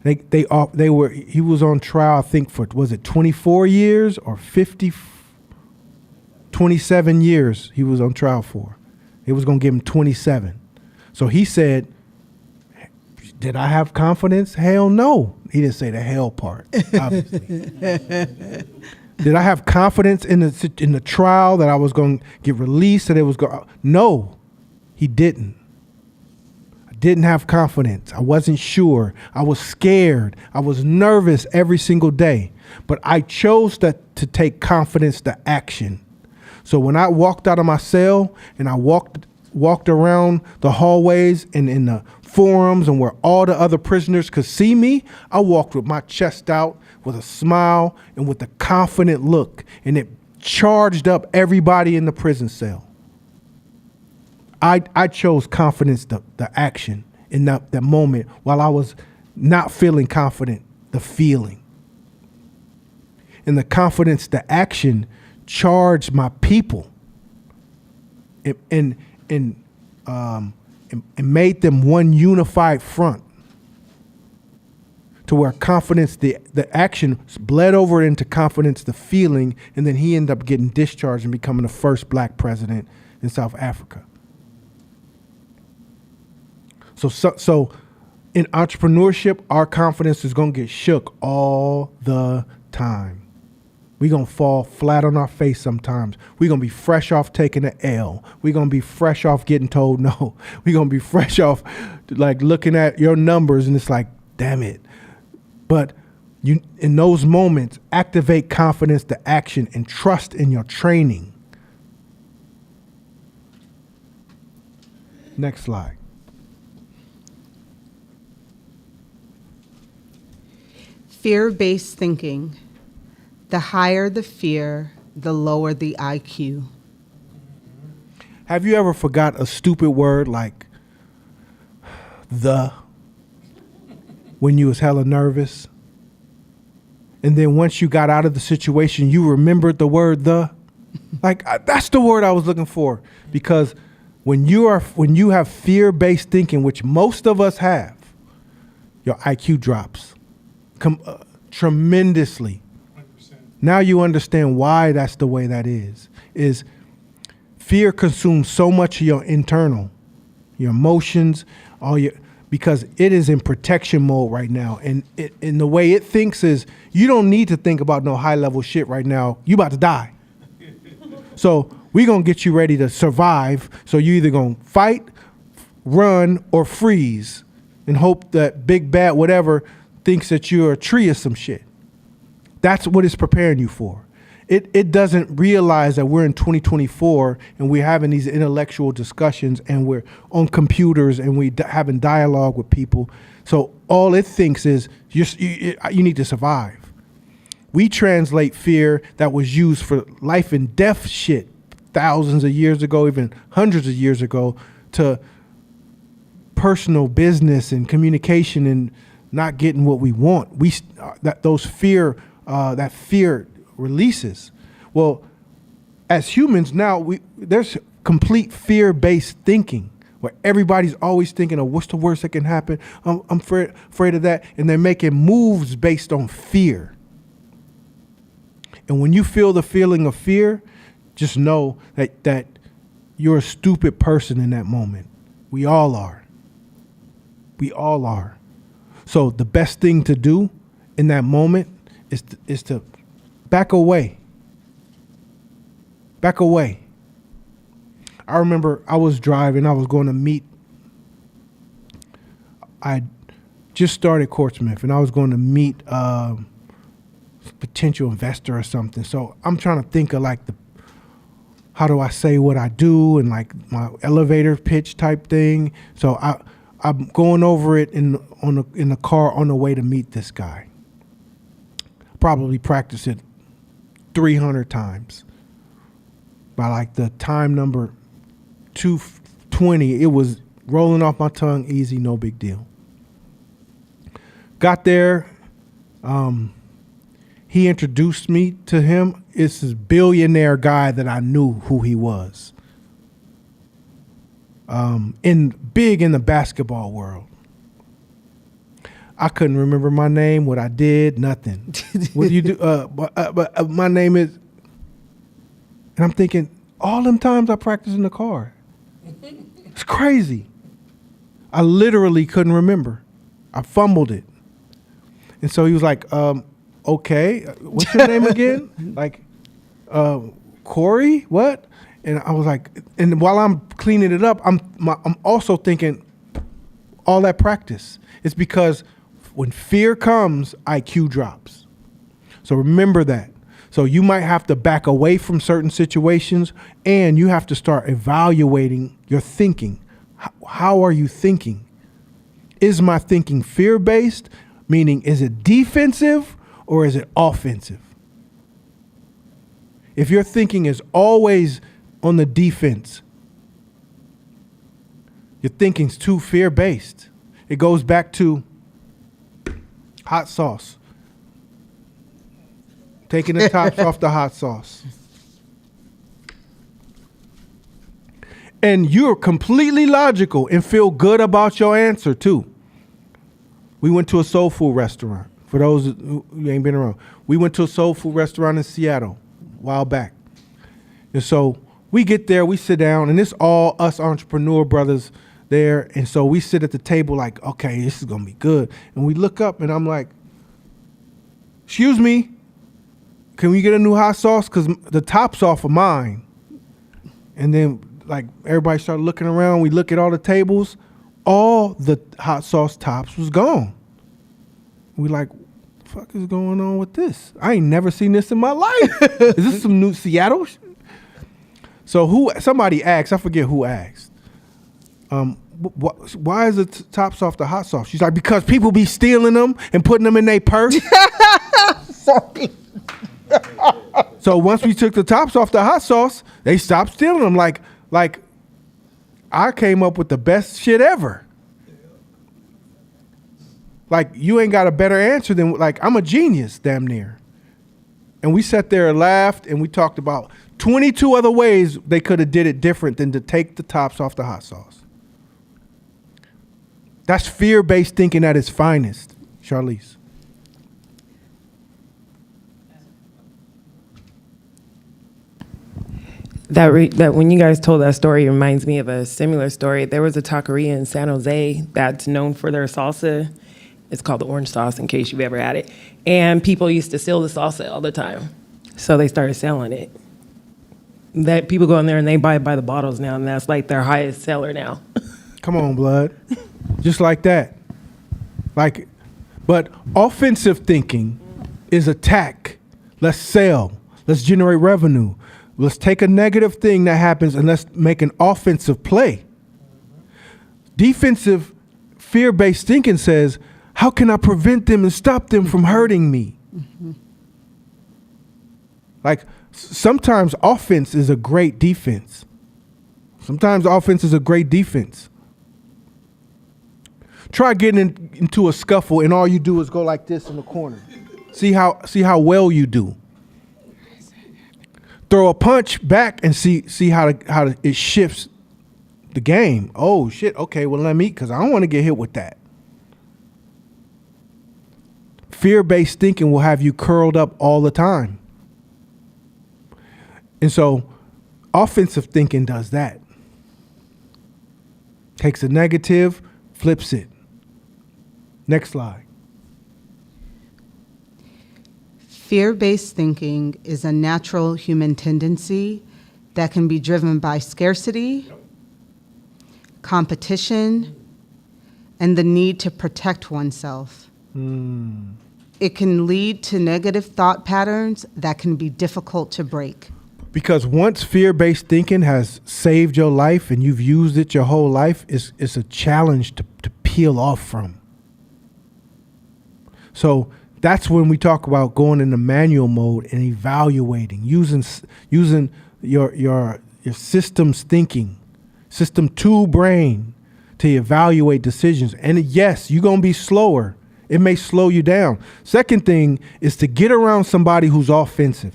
he was on trial, I think, for, was it 24 years or 27 years he was on trial for. They was going to give him 27. So he said, did I have confidence? Hell no. He didn't say the hell part, obviously. Did I have confidence in the trial that I was going to get released? That it was going? No, he didn't. I didn't have confidence. I wasn't sure. I was scared. I was nervous every single day. But I chose to take confidence to action. So when I walked out of my cell and I walked around the hallways and in the forums and where all the other prisoners could see me, I walked with my chest out, with a smile and with a confident look, and it charged up everybody in the prison cell. I chose confidence, the action in that moment, while I was not feeling confident, the feeling. And the confidence, the action charged my people and made them one unified front. To where confidence, the action bled over into confidence, the feeling, and then he ended up getting discharged and becoming the first black president in South Africa. So in entrepreneurship, our confidence is going to get shook all the time. We're going to fall flat on our face sometimes. We're going to be fresh off taking an L. We're going to be fresh off getting told no. We're going to be fresh off like looking at your numbers and it's like, damn it. But you, in those moments, activate confidence to action and trust in your training. Next slide. Fear-based thinking. The higher the fear, the lower the IQ. Have you ever forgot a stupid word like the when you was hella nervous? And then once you got out of the situation, you remembered the word the? Like, that's the word I was looking for. Because when you have fear-based thinking, which most of us have, your IQ drops tremendously. 100%. Now you understand why that's the way that is fear consumes so much of your internal, your emotions, because it is in protection mode right now. And the way it thinks is, you don't need to think about no high level shit right now. You about to die. So we're going to get you ready to survive. So you either going to fight, run, or freeze and hope that big bad whatever thinks that you're a tree or some shit. That's what it's preparing you for. It doesn't realize that we're in 2024 and we're having these intellectual discussions and we're on computers and we having dialogue with people. So all it thinks is you need to survive. We translate fear that was used for life and death shit thousands of years ago, even hundreds of years ago, to personal business and communication and not getting what we want. That fear releases. Well, as humans now, there's complete fear-based thinking where everybody's always thinking of what's the worst that can happen. I'm afraid of that. And they're making moves based on fear. And when you feel the feeling of fear, just know that you're a stupid person in that moment. We all are. We all are. So the best thing to do in that moment is to back away. Back away. I remember I was driving. I was going to meet. I just started Courtsmith, and I was going to meet a potential investor or something. So I'm trying to think of like how do I say what I do and like my elevator pitch type thing. So I'm going over it in the car on the way to meet this guy. Probably practice it 300 times. By like the time number 220, it was rolling off my tongue, easy, no big deal. Got there. He introduced me to him. It's this billionaire guy that I knew who he was. Big in the basketball world. I couldn't remember my name, what I did, nothing. What do you do? But my name is, and I'm thinking, all them times I practiced in the car. It's crazy. I literally couldn't remember. I fumbled it. And so he was like, okay, what's your name again? Like, Corey, what? And I was like, and while I'm cleaning it up, I'm also thinking, all that practice. It's because when fear comes, IQ drops. So remember that. So you might have to back away from certain situations, and you have to start evaluating your thinking. How are you thinking? Is my thinking fear-based? Meaning, is it defensive or is it offensive? If your thinking is always on the defense, your thinking's too fear-based. It goes back to hot sauce. Taking the tops off the hot sauce. And you're completely logical and feel good about your answer too. We went to a soul food restaurant. For those who ain't been around, we went to a soul food restaurant in Seattle a while back. And so we get there, we sit down, and it's all us entrepreneur brothers there. And so we sit at the table like, okay, this is going to be good. And we look up and I'm like, excuse me, can we get a new hot sauce? Because the top's off of mine. And then like everybody started looking around. We look at all the tables. All the hot sauce tops was gone. We like, fuck is going on with this? I ain't never seen this in my life. Is this some new Seattle? So somebody asked, I forget who asked, why is the tops off the hot sauce? She's like, because people be stealing them and putting them in their purse. Sorry. So once we took the tops off the hot sauce, they stopped stealing them. Like I came up with the best shit ever. Like, you ain't got a better answer than, like, I'm a genius, damn near. And we sat there and laughed, and we talked about 22 other ways they could have did it different than to take the tops off the hot sauce. That's fear-based thinking at its finest, Charlize. That when you guys told that story, it reminds me of a similar story. There was a taqueria in San Jose that's known for their salsa. It's called the orange sauce, in case you've ever had it. And people used to steal the salsa all the time. So they started selling it. That people go in there and they buy it by the bottles now, and that's like their highest seller now. Come on, blood. Just like that. Like, but offensive thinking is attack. Let's sell. Let's generate revenue. Let's take a negative thing that happens and let's make an offensive play. Defensive, fear-based thinking says, how can I prevent them and stop them from hurting me? Mm-hmm. Like, sometimes offense is a great defense. Sometimes offense is a great defense. Try getting into a scuffle and all you do is go like this in the corner. See how well you do. Throw a punch back and see how it shifts the game. Oh shit, okay, well let me, because I don't want to get hit with that. Fear-based thinking will have you curled up all the time. And so offensive thinking does that. Takes a negative, flips it. Next slide. Fear-based thinking is a natural human tendency that can be driven by scarcity, competition, and the need to protect oneself. It can lead to negative thought patterns that can be difficult to break. Because once fear-based thinking has saved your life and you've used it your whole life, it's a challenge to peel off from. So that's when we talk about going into manual mode and evaluating, using your systems thinking, system 2 brain to evaluate decisions. And yes, you're going to be slower. It may slow you down. Second thing is to get around somebody who's offensive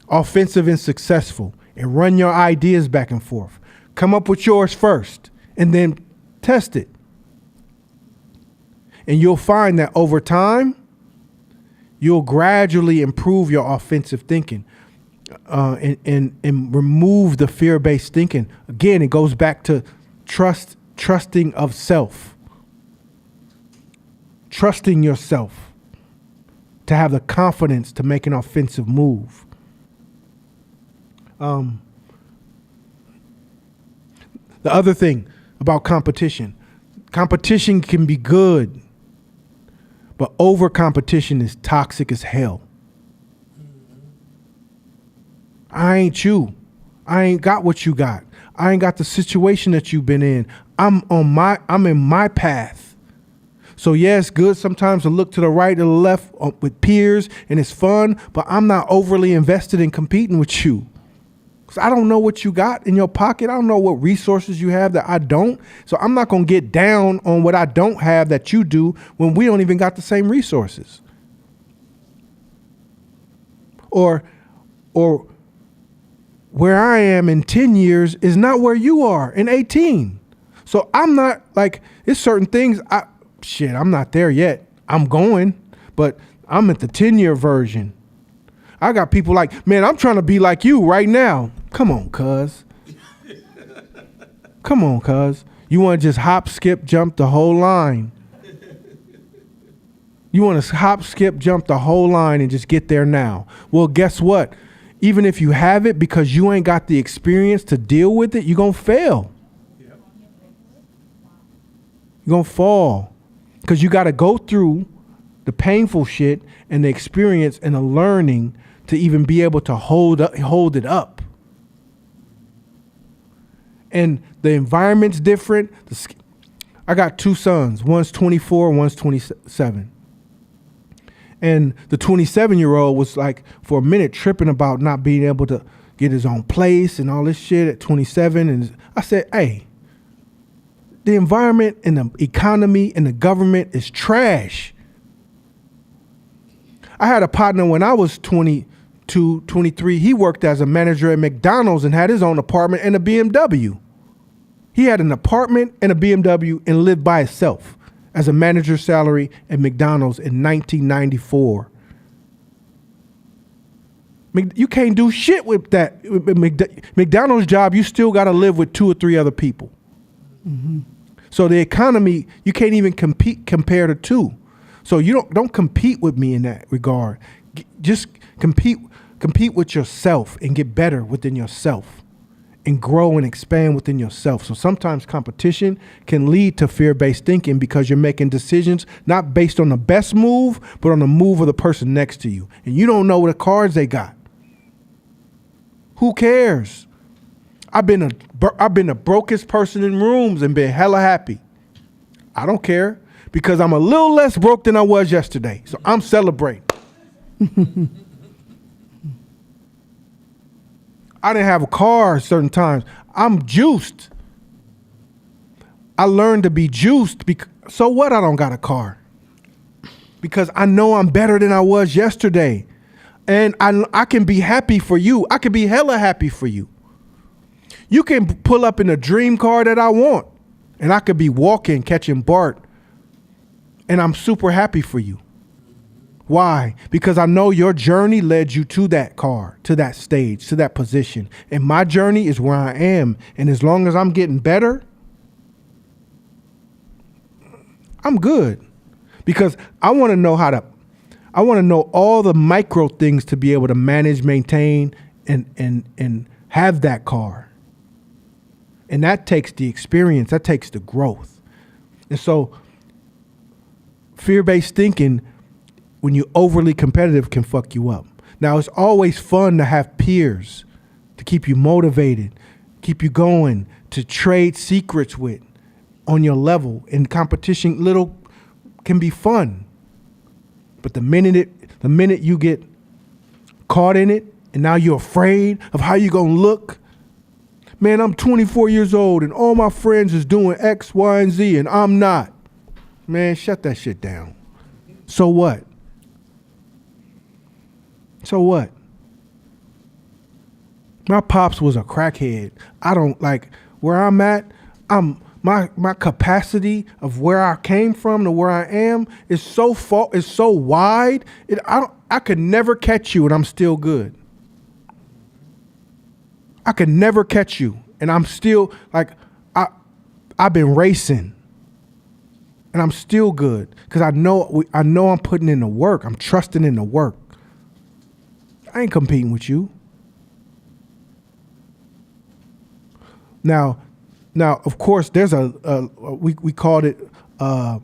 and successful, and run your ideas back and forth. Come up with yours first and then test it. And you'll find that over time, you'll gradually improve your offensive thinking and remove the fear-based thinking. Again, it goes back to trusting of self. Trusting yourself to have the confidence to make an offensive move. The other thing about competition can be good, but over competition is toxic as hell. I ain't you. I ain't got what you got. I ain't got the situation that you've been in. I'm in my path. So yeah, it's good sometimes to look to the right or the left with peers and it's fun, but I'm not overly invested in competing with you. Because I don't know what you got in your pocket. I don't know what resources you have that I don't. So I'm not going to get down on what I don't have that you do when we don't even got the same resources. Or where I am in 10 years is not where you are in 18. So I'm not like, it's certain things, I'm not there yet. I'm going, but I'm at the 10-year version. I got people like, man, I'm trying to be like you right now. Come on, cuz. Come on, cuz. You want to just hop, skip, jump the whole line. You want to hop, skip, jump the whole line and just get there now. Well, guess what? Even if you have it, because you ain't got the experience to deal with it, you're going to fail. You're going to fall. Because you got to go through the painful shit and the experience and the learning to even be able to hold it up. And the environment's different. I got 2 sons. One's 24, one's 27. And the 27-year-old was like, for a minute, tripping about not being able to get his own place and all this shit at 27. And I said, hey, the environment and the economy and the government is trash. I had a partner when I was 22, 23. He worked as a manager at McDonald's and had his own apartment and a BMW. He had an apartment and a BMW and lived by himself as a manager's salary at McDonald's in 1994. You can't do shit with that. McDonald's job, you still got to live with 2 or 3 other people. Mm-hmm. So the economy, you can't even compare the two. So you don't compete with me in that regard. Just compete with yourself and get better within yourself and grow and expand within yourself. So sometimes competition can lead to fear-based thinking because you're making decisions not based on the best move, but on the move of the person next to you. And you don't know what the cards they got. Who cares? I've been the brokest person in rooms and been hella happy. I don't care because I'm a little less broke than I was yesterday. So I'm celebrating. I didn't have a car certain times. I'm juiced. I learned to be juiced. So what? I don't got a car. Because I know I'm better than I was yesterday. And I can be happy for you. I can be hella happy for you. You can pull up in a dream car that I want. And I could be walking, catching BART. And I'm super happy for you. Why? Because I know your journey led you to that car, to that stage, to that position. And my journey is where I am. And as long as I'm getting better, I'm good. Because I want to know all the micro things to be able to manage, maintain, and have that car. And that takes the experience, that takes the growth. And so fear-based thinking, when you're overly competitive, can fuck you up. Now, it's always fun to have peers to keep you motivated, keep you going, to trade secrets with on your level. And competition can be fun. But the minute you get caught in it and now you're afraid of how you're going to look, man, I'm 24 years old and all my friends is doing X, Y, and Z and I'm not. Man, shut that shit down. So what? So what? My pops was a crackhead. I don't like where I'm at. My capacity of where I came from to where I am is so wide. I could never catch you and I'm still good. I could never catch you and I'm still like I've been racing and I'm still good because I know I'm putting in the work. I'm trusting in the work. I ain't competing with you. Now, of course, there's we called it, what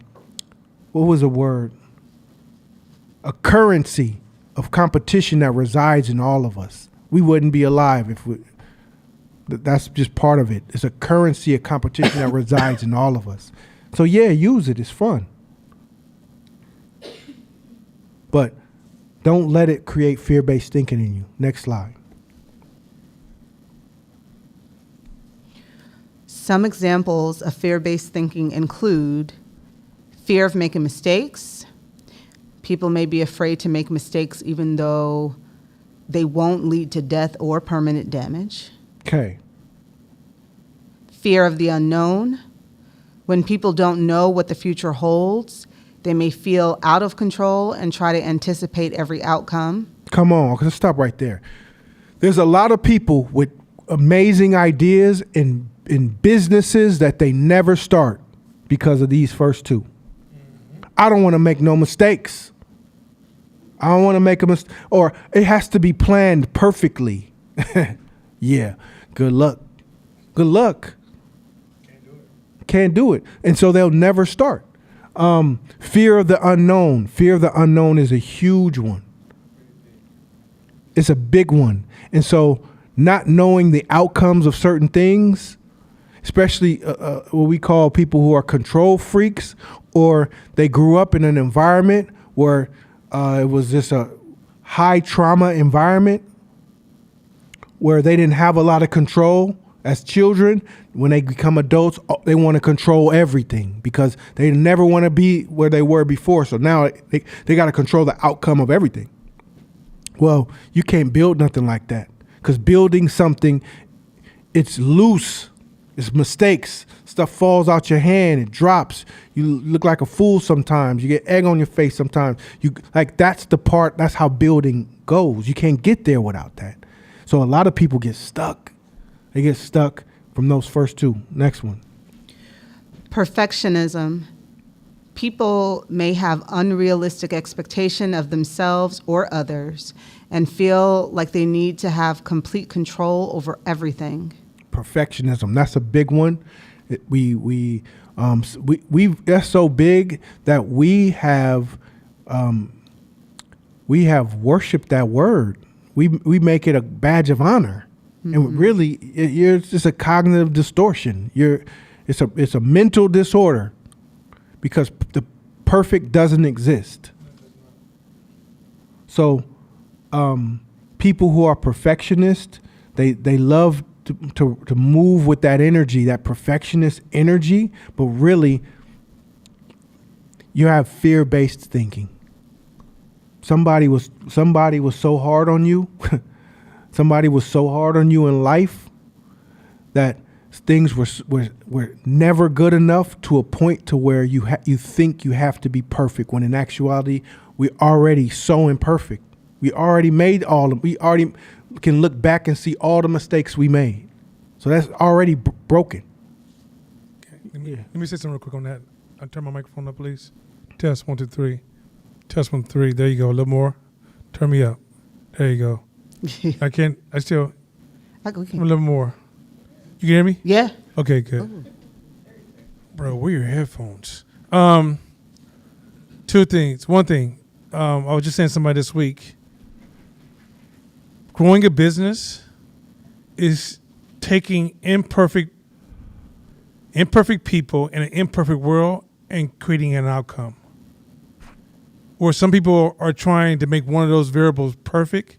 was the word? A currency of competition that resides in all of us. We wouldn't be alive if that's just part of it. It's a currency of competition that resides in all of us. So yeah, use it. It's fun. But don't let it create fear-based thinking in you. Next slide. Some examples of fear-based thinking include fear of making mistakes. People may be afraid to make mistakes even though they won't lead to death or permanent damage. Okay. Fear of the unknown. When people don't know what the future holds, they may feel out of control and try to anticipate every outcome. Come on, let's stop right there. There's a lot of people with amazing ideas and in businesses that they never start because of these first two. I don't want to make no mistakes. I don't want to make a mistake, or it has to be planned perfectly. Yeah, good luck. Good luck. Can't do it. And so they'll never start. Fear of the unknown. Fear of the unknown is a huge one. It's a big one. And so not knowing the outcomes of certain things, especially what we call people who are control freaks, or they grew up in an environment where it was just a high trauma environment where they didn't have a lot of control as children. When they become adults, they want to control everything because they never want to be where they were before. So now they got to control the outcome of everything. Well, you can't build nothing like that, because building something, it's loose. It's mistakes. Stuff falls out your hand. It drops. You look like a fool sometimes. You get egg on your face sometimes. That's the part. That's how building goes. You can't get there without that. So a lot of people get stuck. They get stuck from those first two. Next one. Perfectionism. People may have unrealistic expectation of themselves or others and feel like they need to have complete control over everything. Perfectionism. That's a big one. That's so big that we have worshipped that word. We make it a badge of honor, and really, it's just a cognitive distortion. It's a mental disorder, because the perfect doesn't exist. So, people who are perfectionists, they love to move with that energy, that perfectionist energy, but really you have fear-based thinking. Somebody was so hard on you, somebody was so hard on you in life that things were never good enough to a point to where you think you have to be perfect, when in actuality we're already so imperfect. We already made we already can look back and see all the mistakes we made. So that's already broken. Okay, let me say something real quick on that. I'll turn my microphone up, please. Test 1, 2, 3. Test 1, 3. There you go. A little more. Turn me up. There you go. I a little more. You can hear me? Yeah. Okay, good. Bro, where are your headphones? Two things. One thing, I was just saying to somebody this week, growing a business is taking imperfect people in an imperfect world and creating an outcome. Or some people are trying to make one of those variables perfect,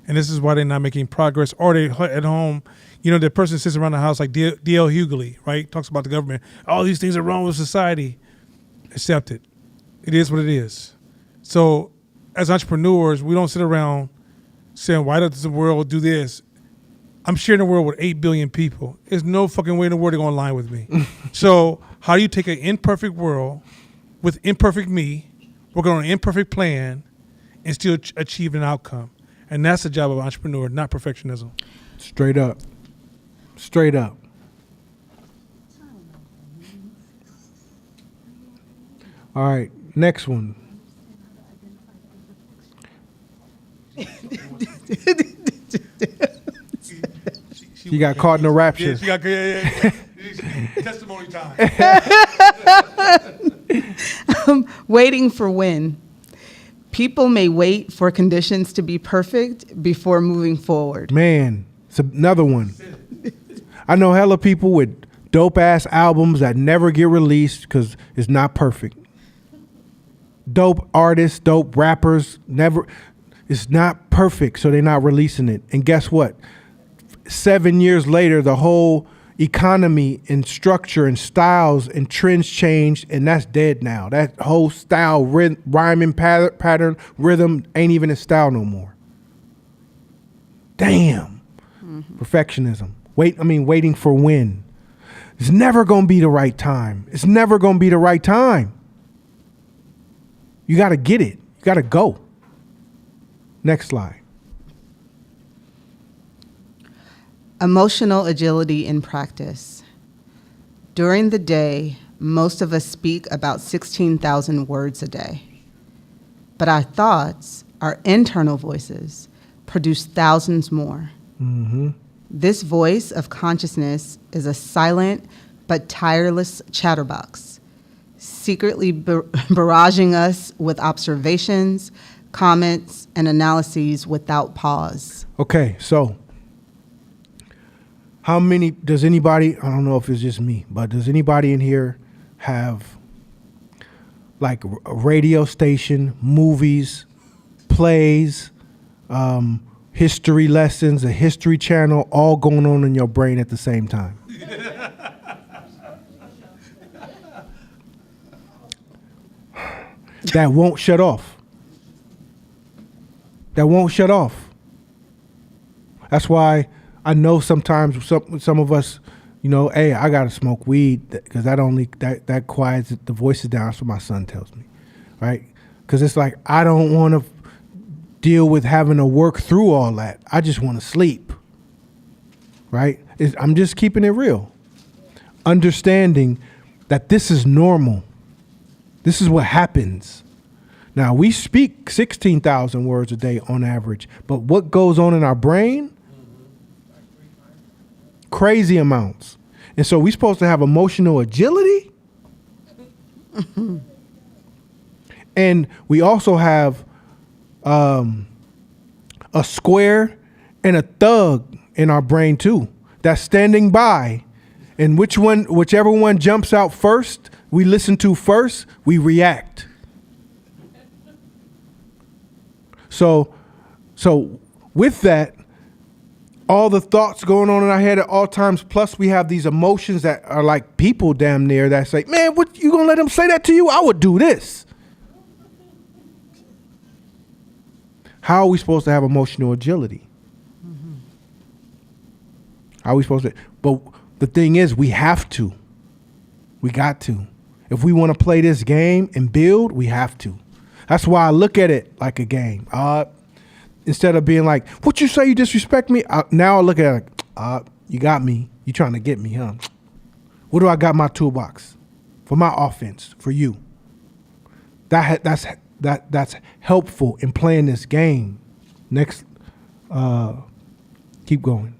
and this is why they're not making progress. Or they at home, the person sits around the house like D.L. Hughley, right? Talks about the government. All these things are wrong with society. Accept it. It is what it is. So as entrepreneurs, we don't sit around saying, why does the world do this? I'm sharing the world with 8 billion people. There's no fucking way in the world they're going to align with me. So how do you take an imperfect world with imperfect me, working on an imperfect plan, and still achieve an outcome? And that's the job of an entrepreneur, not perfectionism. Straight up. Straight up. All right, next one. She got caught in the rapture. Yeah, she got testimony time. Waiting for when. People may wait for conditions to be perfect before moving forward. Man, it's another one. I know hella people with dope ass albums that never get released because it's not perfect. Dope artists, dope rappers, it's not perfect, so they're not releasing it. And guess what? 7 years later, the whole economy and structure and styles and trends changed, and that's dead now. That whole style, rhyming pattern, rhythm ain't even a style no more. Damn. Perfectionism. Waiting for when. It's never going to be the right time. It's never going to be the right time. You got to get it. You got to go. Next slide. Emotional agility in practice. During the day, most of us speak about 16,000 words a day. But our thoughts, our internal voices, produce thousands more. This voice of consciousness is a silent but tireless chatterbox, secretly barraging us with observations, comments, and analyses without pause. Okay, so how many, does anybody, I don't know if it's just me, but does anybody in here have like a radio station, movies, plays, history lessons, a history channel, all going on in your brain at the same time? That won't shut off. That won't shut off. That's why I know sometimes some of us, you know, hey, I gotta smoke weed because that quiets the voices down. That's what my son tells me, right? Because it's like I don't want to deal with having to work through all that. I just want to sleep, right? I'm just keeping it real, understanding that this is normal. This is what happens. Now, we speak 16,000 words a day on average, but what goes on in our brain? Crazy amounts. And so we're supposed to have emotional agility. And we also have a square and a thug in our brain too, that's standing by. And whichever one jumps out first, we listen to first, we react. So with that, all the thoughts going on in our head at all times, plus we have these emotions that are like people damn near that say, man, what, you gonna let them say that to you? I would do this. How are we supposed to have emotional agility? How are we supposed to? But the thing is, we have to. We got to. If we want to play this game and build, we have to. That's why I look at it like a game. Instead of being like, what you say, you disrespect me? Now I look at it like, you got me. You trying to get me, huh? What do I got in my toolbox for my offense, for you? That's helpful in playing this game. Next, keep going.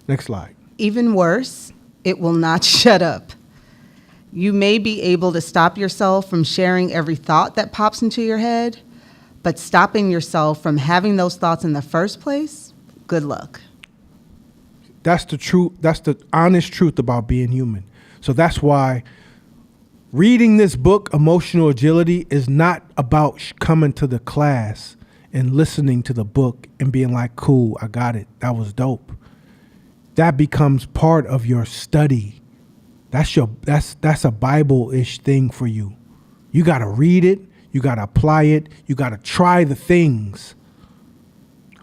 Next slide. Even worse, it will not shut up. You may be able to stop yourself from sharing every thought that pops into your head, but stopping yourself from having those thoughts in the first place, good luck. That's the truth. That's the honest truth about being human. So that's why reading this book, Emotional Agility, is not about coming to the class and listening to the book and being like, cool, I got it. That was dope. That becomes part of your study. That's a Bible-ish thing for you. You got to read it. You got to apply it. You got to try the things.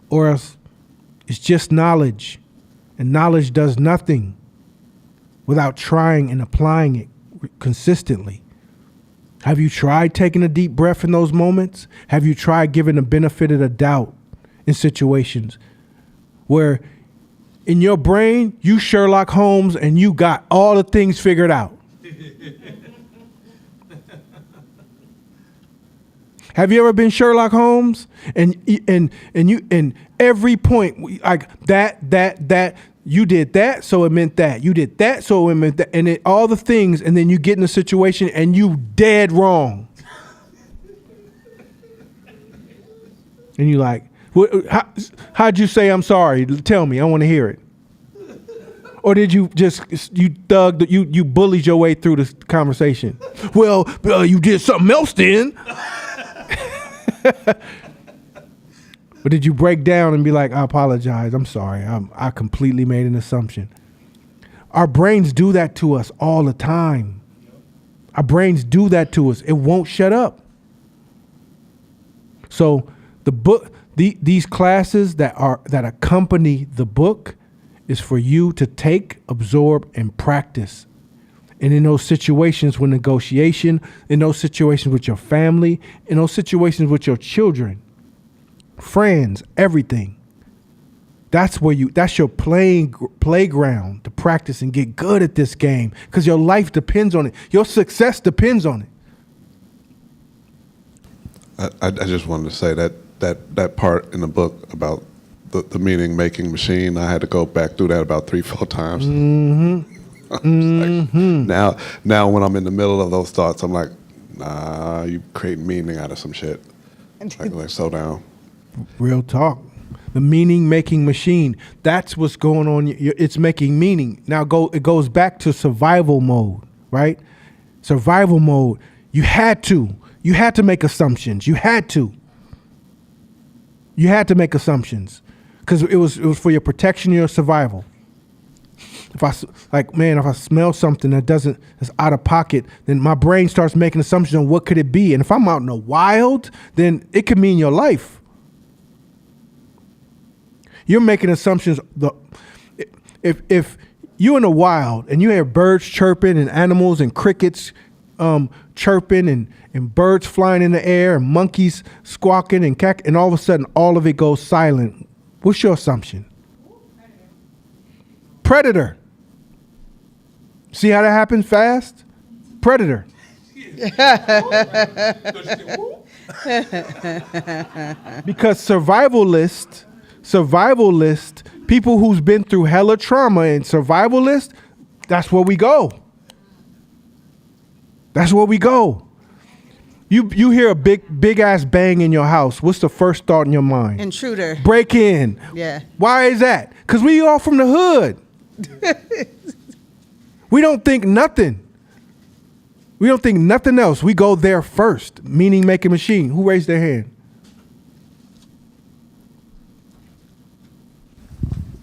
Or else it's just knowledge. And knowledge does nothing without trying and applying it consistently. Have you tried taking a deep breath in those moments? Have you tried giving the benefit of the doubt in situations where in your brain, you Sherlock Holmes and you got all the things figured out? Have you ever been Sherlock Holmes and every point like that you did that, so it meant that. You did that, so it meant that, and all the things, and then you get in a situation and you dead wrong. And you like, how'd you say I'm sorry? Tell me, I want to hear it. Or did you just, you bullied your way through the conversation? Well, you did something else then. Or did you break down and be like, I apologize, I'm sorry, I completely made an assumption? Our brains do that to us all the time. Our brains do that to us. It won't shut up. So the book, these classes that accompany the book is for you to take, absorb, and practice. And in those situations with negotiation, in those situations with your family, in those situations with your children, friends, everything. That's your playground to practice and get good at this game, because your life depends on it. Your success depends on it. I just wanted to say that part in the book about the meaning making machine, I had to go back through that about 3-4 times. Now when I'm in the middle of those thoughts, I'm like, nah, you create meaning out of some shit. Like slow down. Real talk. The meaning making machine. That's what's going on. It's making meaning. Now it goes back to survival mode, right? Survival mode. You had to make assumptions. You had to make assumptions because it was for your protection, your survival. If I smell something that's out of pocket, then my brain starts making assumptions on what could it be. And if I'm out in the wild, then it could mean your life. You're making assumptions. If you're in the wild and you hear birds chirping and animals and crickets chirping and birds flying in the air and monkeys squawking and all of a sudden all of it goes silent, what's your assumption? Predator. See how that happens fast? Predator. Because survivalist, people who's been through hella trauma and survivalist, that's where we go. That's where we go. You hear a big ass bang in your house. What's the first thought in your mind? Intruder. Break in. Yeah. Why is that? Because we all from the hood. We don't think nothing. We don't think nothing else. We go there first. Meaning making machine. Who raised their hand?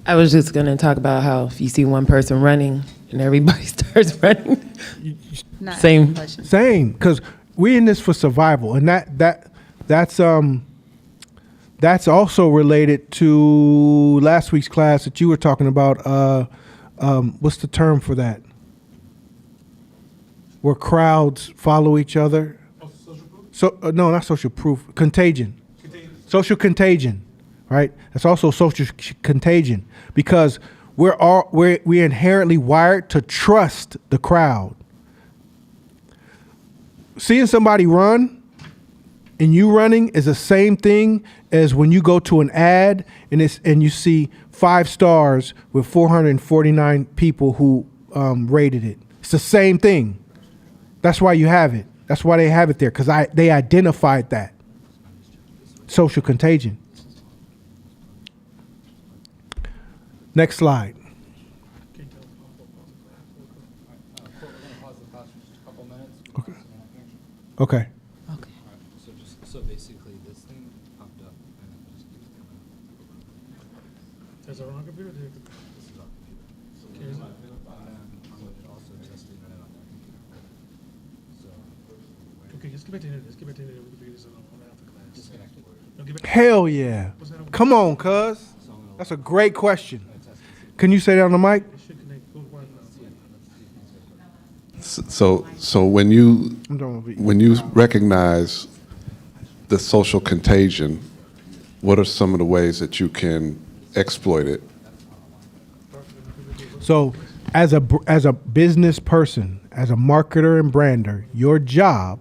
I was just going to talk about how if you see one person running and everybody starts running, Not same. question. Same, because we're in this for survival, and that's also related to last week's class that you were talking about. What's the term for that? Where crowds follow each other. Oh, social proof? So no, not social proof. Contagion. Social contagion, right? That's also social contagion because we're inherently wired to trust the crowd. Seeing somebody run and you running is the same thing as when you go to an ad and you see 5 stars with 449 people who rated it. It's the same thing. That's why you have it. That's why they have it there, because they identified that. Social contagion. Next slide. We're going to pause the class for just a couple minutes. Okay. So Okay. Okay. so basically this thing popped up and it just keeps coming up. Is that on computer? This is our computer. So Okay. and then I'm going to also test the internet on that computer. So Okay, just get back to it. Let's get back to it. We can figure this out on after class. disconnect it. No, get back. Hell yeah. Come on, cuz. So I'm going That's a great question. to test it. Can you say that on the mic? It should connect. Go quiet now. So when you I'm done with it. when you recognize the social contagion, what are some of the ways that you can exploit it? So, as a business person, as a marketer and brander, your job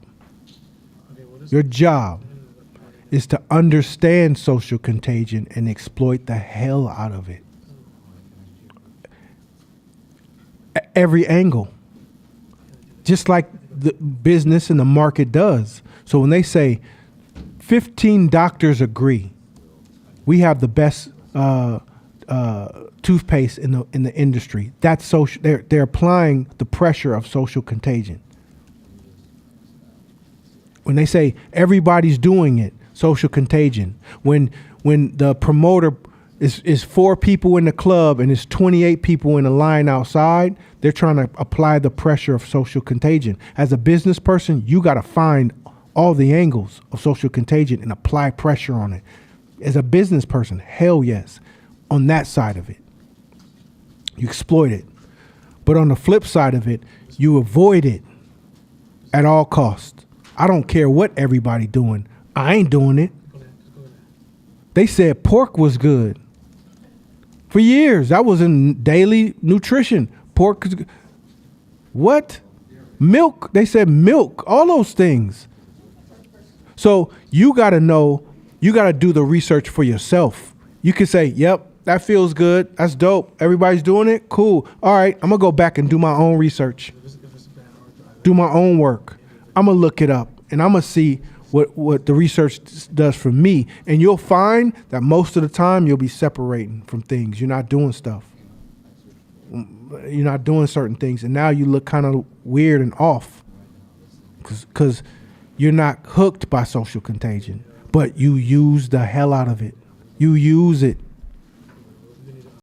is to understand social contagion and exploit the hell out of it. Every angle. Just like the business and the market does. So when they say 15 doctors agree, we have the best toothpaste in the industry. That's social. They're applying the pressure of social contagion. When they say everybody's doing it, social contagion. When the promoter is 4 people in the club and it's 28 people in the line outside, they're trying to apply the pressure of social contagion. As a business person, you got to find all the angles of social contagion and apply pressure on it. As a business person, hell yes, on that side of it. You exploit it. But on the flip side of it, you avoid it at all costs. I don't care what everybody doing. I ain't doing it. They said pork was good. For years, that was in daily nutrition. Pork, what? Milk, they said milk, all those things. So you got to know, you got to do the research for yourself. You can say, yep, that feels good. That's dope. Everybody's doing it. Cool. All right, I'm going to go back and do my own research. Do my own work. I'm going to look it up and I'm going to see what the research does for me. And you'll find that most of the time you'll be separating from things. You're not doing stuff. You're not doing certain things. And now you look kind of weird and off because you're not hooked by social contagion, but you use the hell out of it. You use it.